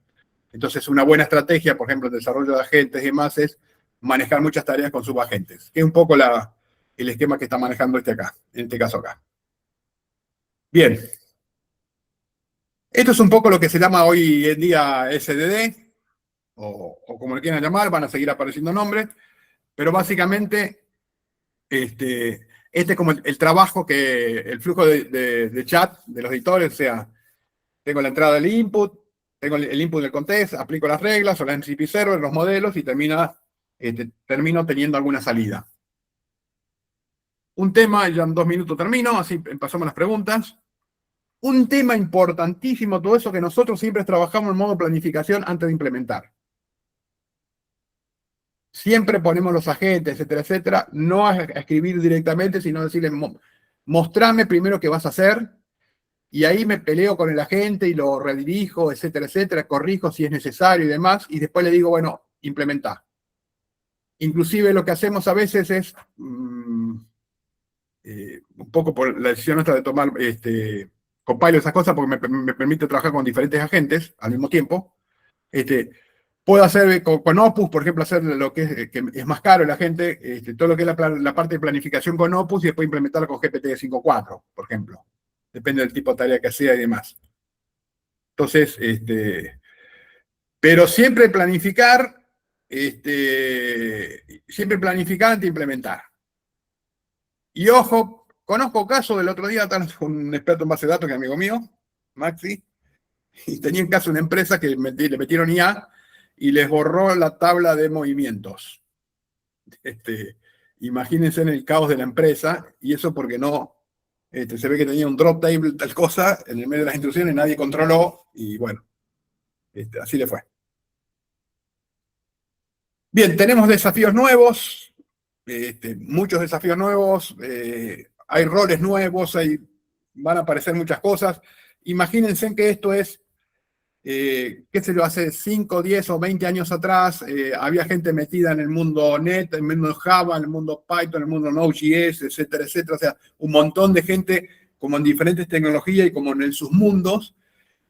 Entonces una buena estrategia, por ejemplo, el desarrollo de agentes y demás es manejar muchas tareas con subagentes, que es un poco el esquema que está manejando en este caso acá. Bien. Esto es un poco lo que se llama hoy en día SDD, o como le quieran llamar, van a seguir apareciendo nombres, pero básicamente este es como el trabajo el flujo de chat de los editores, o sea, tengo la entrada del input, tengo el input del contexto, aplico las reglas o la MCP server, los modelos y termino teniendo alguna salida. Un tema, ya en 2 minutos termino, así pasamos las preguntas. Un tema importantísimo, todo eso que nosotros siempre trabajamos en modo planificación antes de implementar. Siempre ponemos los agentes, etcétera, etcétera, no a escribir directamente, sino decirle, mostrame primero qué vas a hacer, y ahí me peleo con el agente y lo redirijo, etcétera, etcétera, corrijo si es necesario y demás, y después le digo, bueno, implementa. Inclusive lo que hacemos a veces es, un poco por la decisión nuestra de tomar, compilo esas cosas porque me permite trabajar con diferentes agentes al mismo tiempo. Puedo hacer con Opus, por ejemplo, hacer lo que es más caro el agente, todo lo que es la parte de planificación con Opus y después implementarlo con GPT-5.4, por ejemplo. Depende del tipo de tarea que sea y demás. Entonces, pero siempre planificar antes de implementar. Y ojo, conozco casos del otro día, un experto en base de datos que es amigo mío, Maxi, y tenía en caso una empresa que le metieron IA y les borró la tabla de movimientos. Imagínense en el caos de la empresa, y eso porque no, se ve que tenía un drop table, tal cosa, en el medio de las instrucciones, nadie controló, y bueno, así le fue. Bien, tenemos desafíos nuevos, muchos desafíos nuevos, hay roles nuevos, van a aparecer muchas cosas. Imagínense que esto es, qué sé yo, hace 5, 10 o 20 años atrás, había gente metida en el mundo .NET, en el mundo Java, en el mundo Python, en el mundo Node.js, etcétera, etcétera. O sea, un montón de gente como en diferentes tecnologías y como en sus mundos.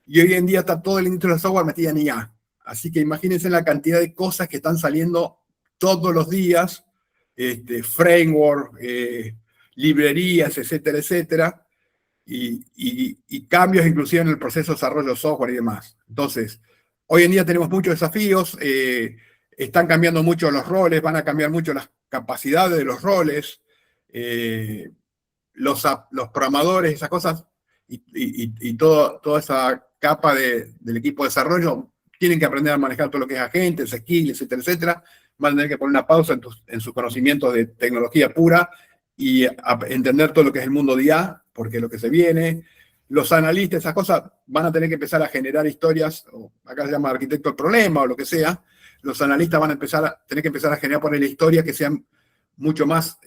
Y hoy en día está todo el industria del software metida en IA. Así que imagínense la cantidad de cosas que están saliendo todos los días, framework, librerías, etcétera, etcétera. y cambios inclusive en el proceso de desarrollo de software y demás. Entonces, hoy en día tenemos muchos desafíos, están cambiando mucho los roles, van a cambiar mucho las capacidades de los roles, los programadores, esas cosas, y toda esa capa del equipo de desarrollo tienen que aprender a manejar todo lo que es agentes, skills, etcétera, etcétera. Van a tener que poner una pausa en sus conocimientos de tecnología pura y entender todo lo que es el mundo de IA, porque es lo que se viene. Los analistas, esas cosas, van a tener que empezar a generar historias, o acá se llama arquitecto del problema o lo que sea. Los analistas van a tener que empezar a generar, ponerle historias que sean mucho más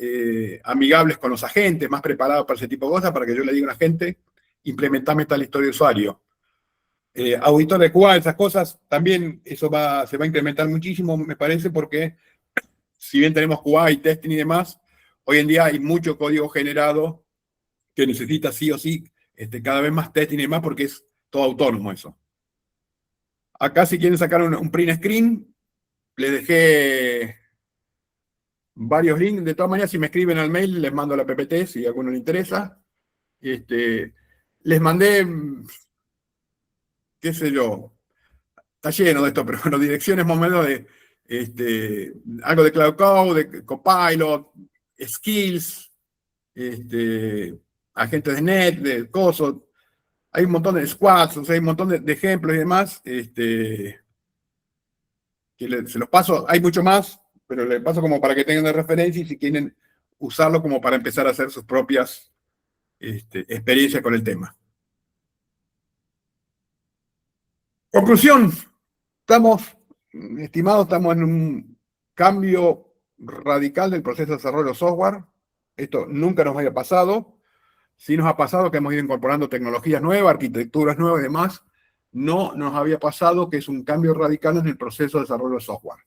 amigables con los agentes, más preparados para ese tipo de cosas, para que yo le diga a un agente, implementame tal historia de usuario. Auditor de QA, esas cosas, también eso se va a incrementar muchísimo, me parece, porque si bien tenemos QA y testing y demás, hoy en día hay mucho código generado que necesita sí o sí cada vez más testing y demás, porque es todo autónomo eso. Acá si quieren sacar un print screen, les dejé varios links. De todas maneras, si me escriben al mail, les mando la PPT, si a alguno le interesa. Les mandé, qué sé yo, está lleno de esto, pero bueno, direcciones más o menos de algo de Cloud Code, de Copilot, skills, agentes de net, de cosas. Hay un montón de squads, o sea, hay un montón de ejemplos y demás. Se los paso, hay mucho más, pero les paso como para que tengan de referencia y si quieren usarlo como para empezar a hacer sus propias experiencias con el tema. Conclusión, estimados, estamos en un cambio radical del proceso de desarrollo de software. Esto nunca nos había pasado. Sí nos ha pasado que hemos ido incorporando tecnologías nuevas, arquitecturas nuevas y demás. No nos había pasado que es un cambio radical en el proceso de desarrollo de software.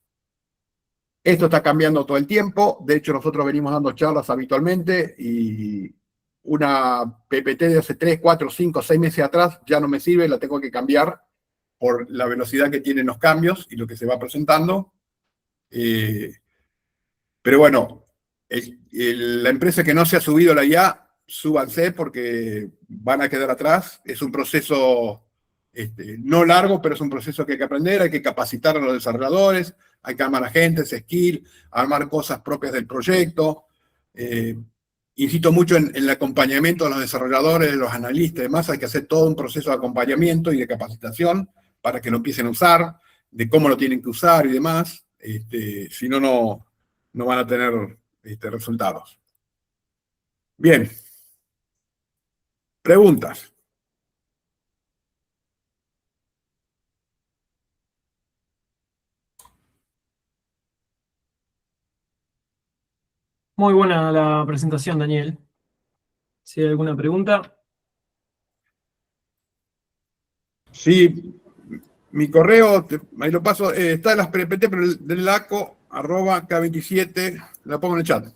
Esto está cambiando todo el tiempo. De hecho, nosotros venimos dando charlas habitualmente y una PPT de hace 3, 4, 5, 6 meses atrás ya no me sirve, la tengo que cambiar por la velocidad que tienen los cambios y lo que se va presentando. Pero bueno, la empresa que no se ha subido a la IA, súbanse porque van a quedar atrás. Es un proceso no largo, pero es un proceso que hay que aprender, hay que capacitar a los desarrolladores, hay que armar agentes, skill, armar cosas propias del proyecto. Insisto mucho en el acompañamiento de los desarrolladores, de los analistas y demás. Hay que hacer todo un proceso de acompañamiento y de capacitación para que lo empiecen a usar, de cómo lo tienen que usar y demás. Si no, no van a tener resultados. Bien. Preguntas. Muy buena la presentación, Daniel. Si hay alguna pregunta. Sí, mi correo, ahí lo paso, está en las PPT, pero del laco, @K27, la pongo en el chat.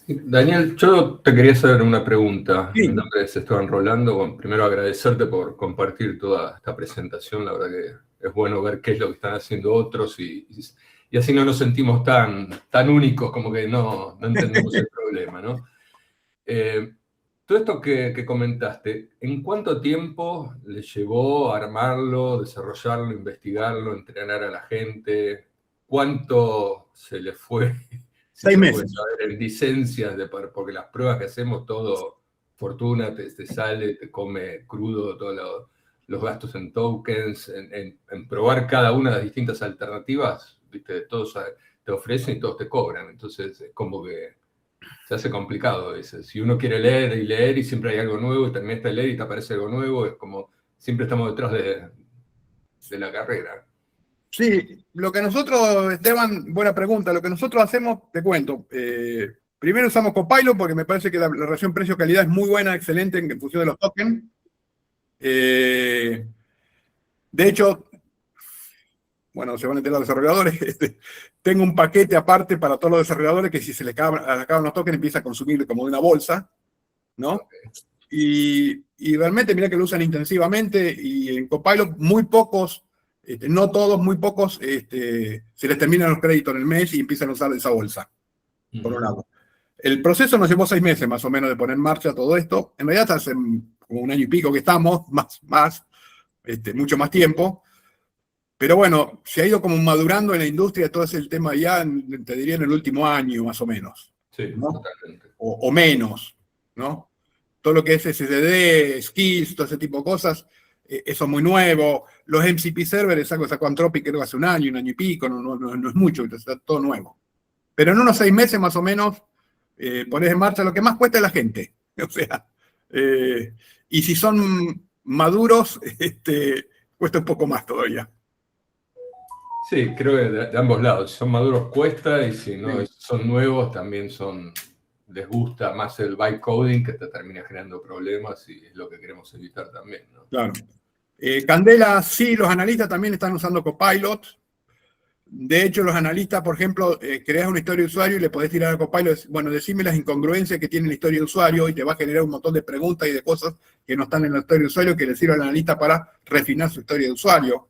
Daniel, yo te quería hacer una pregunta. Sí. En nombre de Se Esteban Rolando, bueno, primero agradecerte por compartir toda esta presentación. La verdad que es bueno ver qué es lo que están haciendo otros y así no nos sentimos tan únicos, como que no entendemos el problema, ¿no? Todo esto que comentaste, ¿en cuánto tiempo le llevó armarlo, desarrollarlo, investigarlo, entrenar a la gente? ¿Cuánto se le fue? 6 meses. En licencias, porque las pruebas que hacemos, todo, fortuna, te sale, te come crudo, todos los gastos en tokens, en probar cada una de las distintas alternativas, ¿viste? Todos te ofrecen y todos te cobran. Entonces, es como que se hace complicado a veces. Si uno quiere leer y leer y siempre hay algo nuevo y terminas de leer y te aparece algo nuevo, es como siempre estamos detrás de la carrera. Sí, lo que nosotros, Esteban, buena pregunta, lo que nosotros hacemos, te cuento, primero usamos Copilot porque me parece que la relación precio-calidad es muy buena, excelente en función de los tokens. De hecho, bueno, se van a enterar los desarrolladores, tengo un paquete aparte para todos los desarrolladores que si se les acaban los tokens empieza a consumir como de una bolsa, ¿no? Okay. Y realmente, mira que lo usan intensivamente y en Copilot muy pocos, no todos, muy pocos, se les terminan los créditos en el mes y empiezan a usar esa bolsa, por un lado. El proceso nos llevó 6 meses más o menos de poner en marcha todo esto. En realidad hace como 1 año y pico que estamos, mucho más tiempo. Pero bueno, se ha ido como madurando en la industria todo ese el tema ya, te diría, en el último año más o menos. Sí, ¿no? totalmente. O menos, ¿no? Todo lo que es SSD, skills, todo ese tipo de cosas, eso es muy nuevo. Los MCP servers, algo sacó Anthropic creo que hace 1 año, 1 año y pico, no es mucho, entonces está todo nuevo. Pero en unos 6 meses más o menos pones en marcha lo que más cuesta es la gente. O sea, y si son maduros, cuesta un poco más todavía. Sí, creo que de ambos lados. Si son maduros cuesta y si no Sí. son nuevos también les gusta más el bytecoding que te termina generando problemas y es lo que queremos evitar también, ¿no? Claro. Candela, sí, los analistas también están usando Copilot. De hecho, los analistas, por ejemplo, creas una historia de usuario y le podés tirar a Copilot, bueno, decime las incongruencias que tiene la historia de usuario y te va a generar un montón de preguntas y de cosas que no están en la historia de usuario que le sirve al analista para refinar su historia de usuario.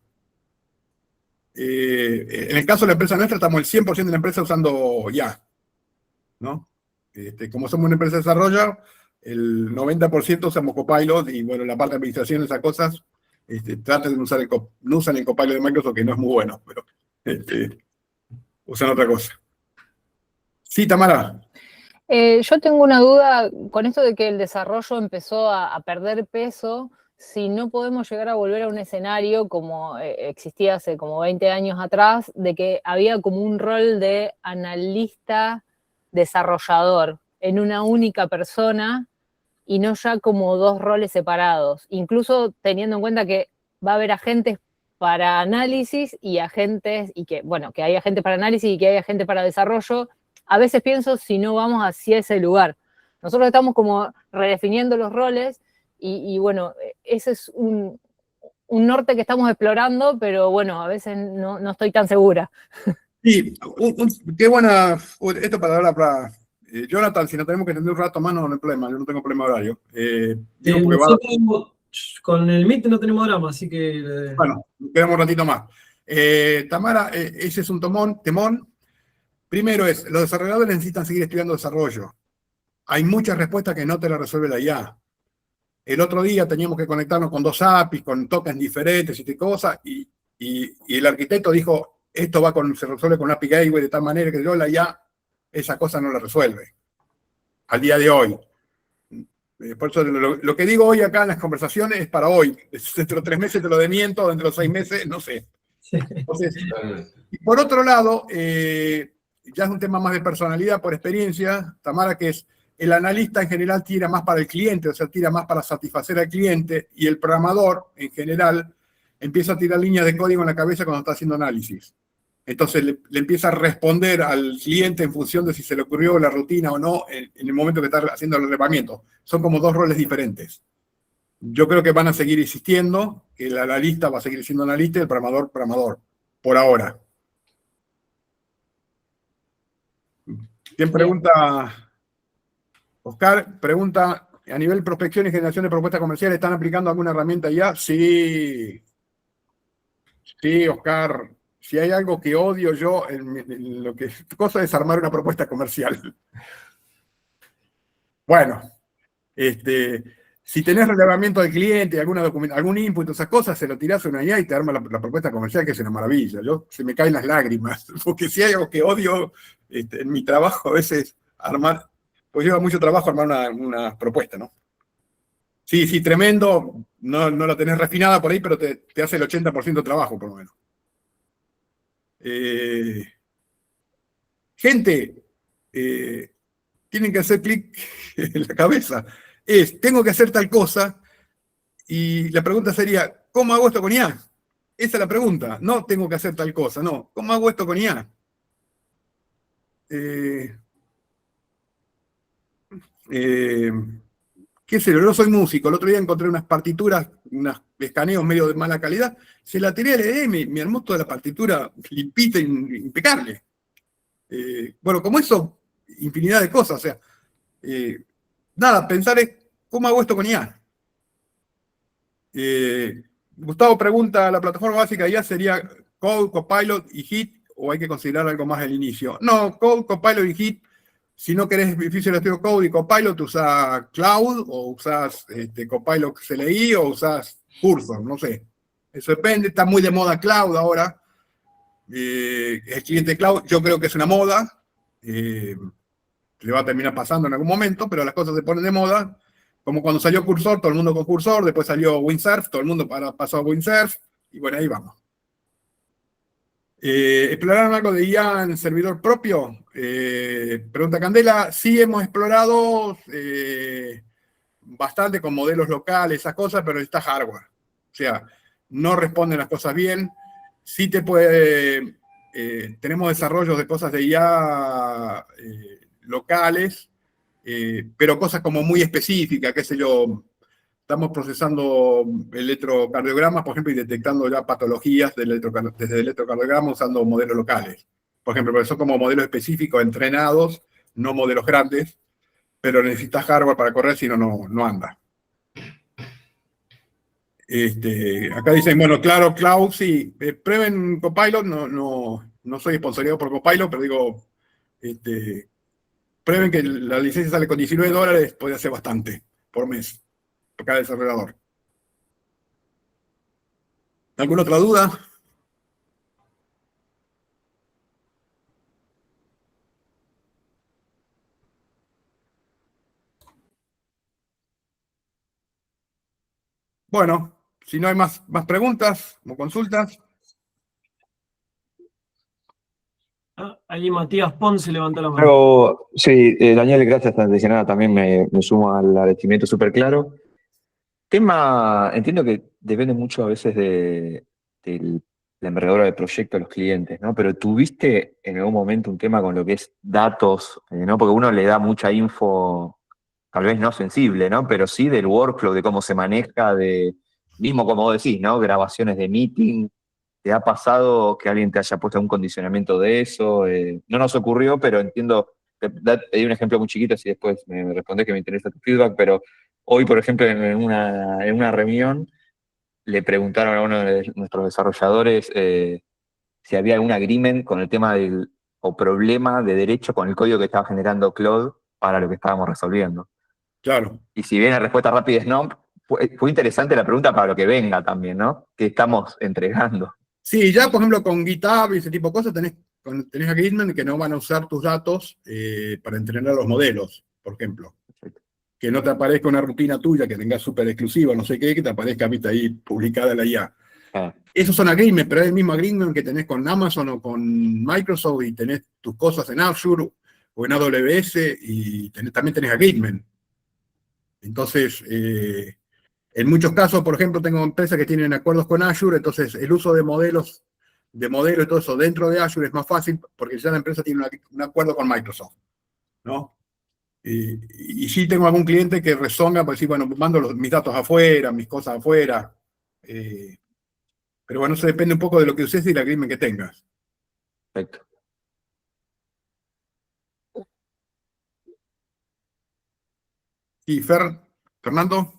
En el caso de la empresa nuestra, estamos el 100% de la empresa usando ya, ¿no? Como somos una empresa de desarrollo, el 90% usamos Copilot y, bueno, la parte de administración de esas cosas, traten de no usan el Copilot de Microsoft, que no es muy bueno, pero usan otra cosa. Sí, Tamara. Yo tengo una duda con esto de que el desarrollo empezó a perder peso, si no podemos llegar a volver a un escenario como existía hace como 20 años atrás, de que había como un rol de analista desarrollador en una única persona y no ya como 2 roles separados, incluso teniendo en cuenta que va a haber agentes para análisis y agentes, y que, bueno, que hay agentes para análisis y que hay agentes para desarrollo. A veces pienso si no vamos hacia ese lugar. Nosotros estamos como redefiniendo los roles y bueno, ese es un norte que estamos explorando, pero bueno, a veces no estoy tan segura. Sí, qué buena. Esto para hablar para. Jonathan, si no tenemos que tener un rato más, no hay problema, yo no tengo problema horario. Digo porque Nosotros con el Meet no tenemos drama, así que... Bueno, quedamos un ratito más. Tamara, ese es un temón. Primero los desarrolladores necesitan seguir estudiando desarrollo. Hay muchas respuestas que no te las resuelve la IA. El otro día teníamos que conectarnos con 2 APIs, con tokens diferentes y cosas, y el arquitecto dijo, esto se resuelve con API Gateway de tal manera que la IA esa cosa no la resuelve. Al día de hoy. Por eso lo que digo hoy acá en las conversaciones es para hoy. Dentro de 3 meses te lo demiento, dentro de 6 meses, no sé. Entonces, y por otro lado, ya es un tema más de personalidad por experiencia, Tamara, que es el analista en general tira más para el cliente, o sea, tira más para satisfacer al cliente, y el programador en general empieza a tirar líneas de código en la cabeza cuando está haciendo análisis. Entonces le empieza a responder al cliente en función de si se le ocurrió la rutina o no en el momento que está haciendo el relevamiento. Son como 2 roles diferentes. Yo creo que van a seguir existiendo, que el analista va a seguir siendo analista y el programador, por ahora. ¿Quién pregunta? Oscar pregunta, a nivel prospección y generación de propuestas comerciales, ¿están aplicando alguna herramienta ya? Sí. Sí, Oscar. Si hay algo que odio yo, lo que cosa es armar una propuesta comercial. Bueno, si tenés relevamiento del cliente, algún input, esas cosas, se lo tirás a una IA y te arma la propuesta comercial, que es una maravilla. Se me caen las lágrimas, porque si hay algo que odio en mi trabajo, a veces armar, pues lleva mucho trabajo armar una propuesta, ¿no? Sí, tremendo, no la tenés refinada por ahí, pero te hace el 80% de trabajo, por lo menos. Gente, tienen que hacer clic en la cabeza. Tengo que hacer tal cosa, y la pregunta sería, ¿cómo hago esto con IA? Esa es la pregunta. No tengo que hacer tal cosa, no. ¿Cómo hago esto con IA? Qué sé yo soy músico. El otro día encontré unas partituras, unos escaneos medio de mala calidad. Se la tiré a LD, me armó toda la partitura limpita, impecable. Bueno, como eso, infinidad de cosas. O sea, nada, pensar es, ¿cómo hago esto con IA? Gustavo pregunta, ¿la plataforma básica ya sería Code, Copilot y Hit o hay que considerar algo más al inicio? No, Code, Copilot y Hit Si no querés Visual Studio Code y Copilot, usás Cloud, o usás Copilot CLI, o usás Cursor, no sé. Eso depende, está muy de moda Cloud ahora. El cliente Cloud, yo creo que es una moda. Le va a terminar pasando en algún momento, pero las cosas se ponen de moda. Como cuando salió Cursor, todo el mundo con Cursor, después salió Windsurf, todo el mundo pasó a Windsurf, y bueno, ahí vamos. ¿Exploraron algo de IA en servidor propio? Pregunta Candela. Sí, hemos explorado bastante con modelos locales, esas cosas, pero necesita hardware. O sea, no responden las cosas bien. Sí te puede... tenemos desarrollos de cosas de IA locales, pero cosas como muy específicas, qué sé yo. Estamos procesando electrocardiogramas, por ejemplo, y detectando ya patologías desde el electrocardiograma usando modelos locales. Por ejemplo, pero son como modelos específicos, entrenados, no modelos grandes, pero necesitas hardware para correr, si no, no anda. Acá dicen, bueno, claro, Cloud, sí. Prueben Copilot, no soy sponsoreado por Copilot, pero digo, prueben que la licencia sale con $19, puede hacer bastante por mes, por cada desarrollador. ¿Alguna otra duda? Bueno, si no hay más preguntas o consultas. Ahí Matías Ponce levantó la mano. Pero, sí, Daniel, gracias antes de nada, también me sumo al agradecimiento súper claro. Tema, entiendo que depende mucho a veces de la envergadura del proyecto de los clientes, ¿no? Pero ¿tuviste en algún momento un tema con lo que es datos, ¿no? Porque uno le da mucha info, tal vez no sensible, ¿no? Pero sí del workflow, de cómo se maneja, mismo como vos decís, ¿no? Grabaciones de meeting. ¿Te ha pasado que alguien te haya puesto un condicionamiento de eso? No nos ocurrió, pero entiendo, te di un ejemplo muy chiquito, si después me respondés que me interesa tu feedback, pero hoy, por ejemplo, en una reunión, le preguntaron a uno de nuestros desarrolladores si había algún agreement con el tema o problema de derecho con el código que estaba generando Claude para lo que estábamos resolviendo. Claro. Y si bien la respuesta rápida es no, fue interesante la pregunta para lo que venga también, ¿no? ¿Qué estamos entregando? Sí, ya por ejemplo con GitHub y ese tipo de cosas tenés agreement que no van a usar tus datos para entrenar los modelos, por ejemplo. Que no te aparezca una rutina tuya que tengas súper exclusiva, no sé qué, que te aparezca viste, ahí publicada la IA. Esos son agreements, pero es el mismo agreement que tenés con Amazon o con Microsoft y tenés tus cosas en Azure o en AWS y también tenés agreement. Entonces, en muchos casos, por ejemplo, tengo empresas que tienen acuerdos con Azure, entonces el uso de modelos y todo eso dentro de Azure es más fácil porque ya la empresa tiene un acuerdo con Microsoft, ¿no? Y sí tengo algún cliente que rezonga para decir, bueno, mando mis datos afuera, mis cosas afuera. Pero bueno, eso depende un poco de lo que uses y el agreement que tengas. Perfecto. Y Fernando.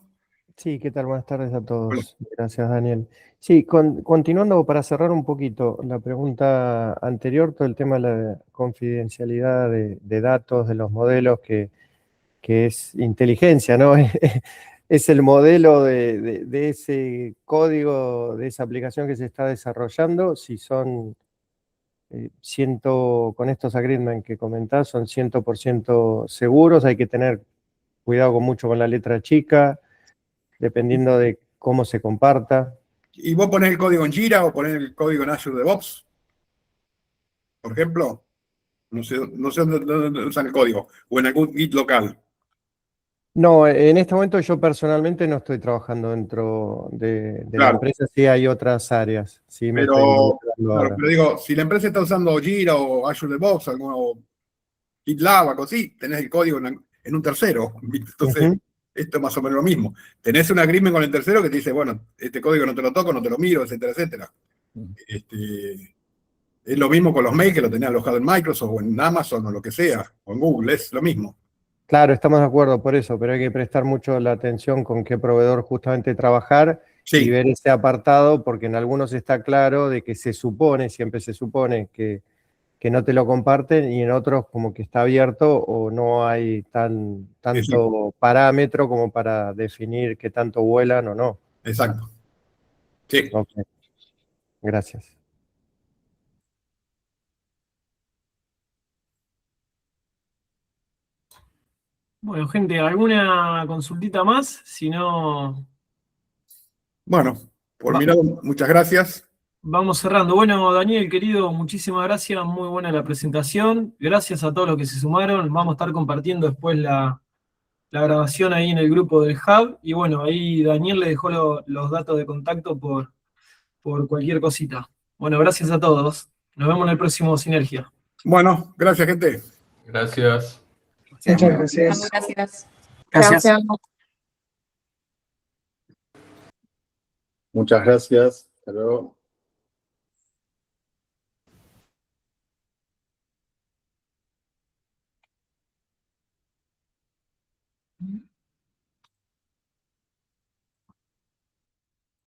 Sí, ¿qué tal? Buenas tardes a todos. Hola. Gracias, Daniel. Sí, continuando para cerrar un poquito la pregunta anterior, todo el tema de la confidencialidad de datos, de los modelos, que es inteligencia, ¿no? Es el modelo de ese código, de esa aplicación que se está desarrollando. Si son con estos agreements que comentás, son 100% seguros, hay que tener cuidado mucho con la letra chica, dependiendo de cómo se comparta. ¿Y vos ponés el código en Jira o ponés el código en Azure DevOps? Por ejemplo, no sé dónde usan el código, o en algún Git local. No, en este momento yo personalmente no estoy trabajando dentro de la empresa, sí hay otras áreas. Sí, pero digo, si la empresa está usando Jira o Azure DevOps, o GitLab, algo así, tenés el código en un tercero. Entonces, esto es más o menos lo mismo. Tenés un agreement con el tercero que te dice, bueno, este código no te lo toco, no te lo miro, etcétera, etcétera. Es lo mismo con los mails que lo tenés alojado en Microsoft o en Amazon o lo que sea, o en Google, es lo mismo. Claro, estamos de acuerdo por eso, pero hay que prestar mucho la atención con qué proveedor justamente trabajar y ver ese apartado, porque en algunos está claro de que siempre se supone que que no te lo comparten y en otros como que está abierto o no hay tanto parámetro como para definir qué tanto vuelan o no. Exacto. Sí. Ok, gracias. Bueno, gente, ¿alguna consultita más? Si no, Bueno, por mi lado, muchas gracias. vamos cerrando. Bueno, Daniel, querido, muchísimas gracias. Muy buena la presentación. Gracias a todos los que se sumaron. Vamos a estar compartiendo después la grabación ahí en el grupo del Hub. Y bueno, ahí Daniel le dejó los datos de contacto por cualquier cosita. Bueno, gracias a todos. Nos vemos en el próximo Sinergia. Bueno, gracias, gente. Gracias. Muchas gracias. Gracias. Gracias. Muchas gracias. Hasta luego.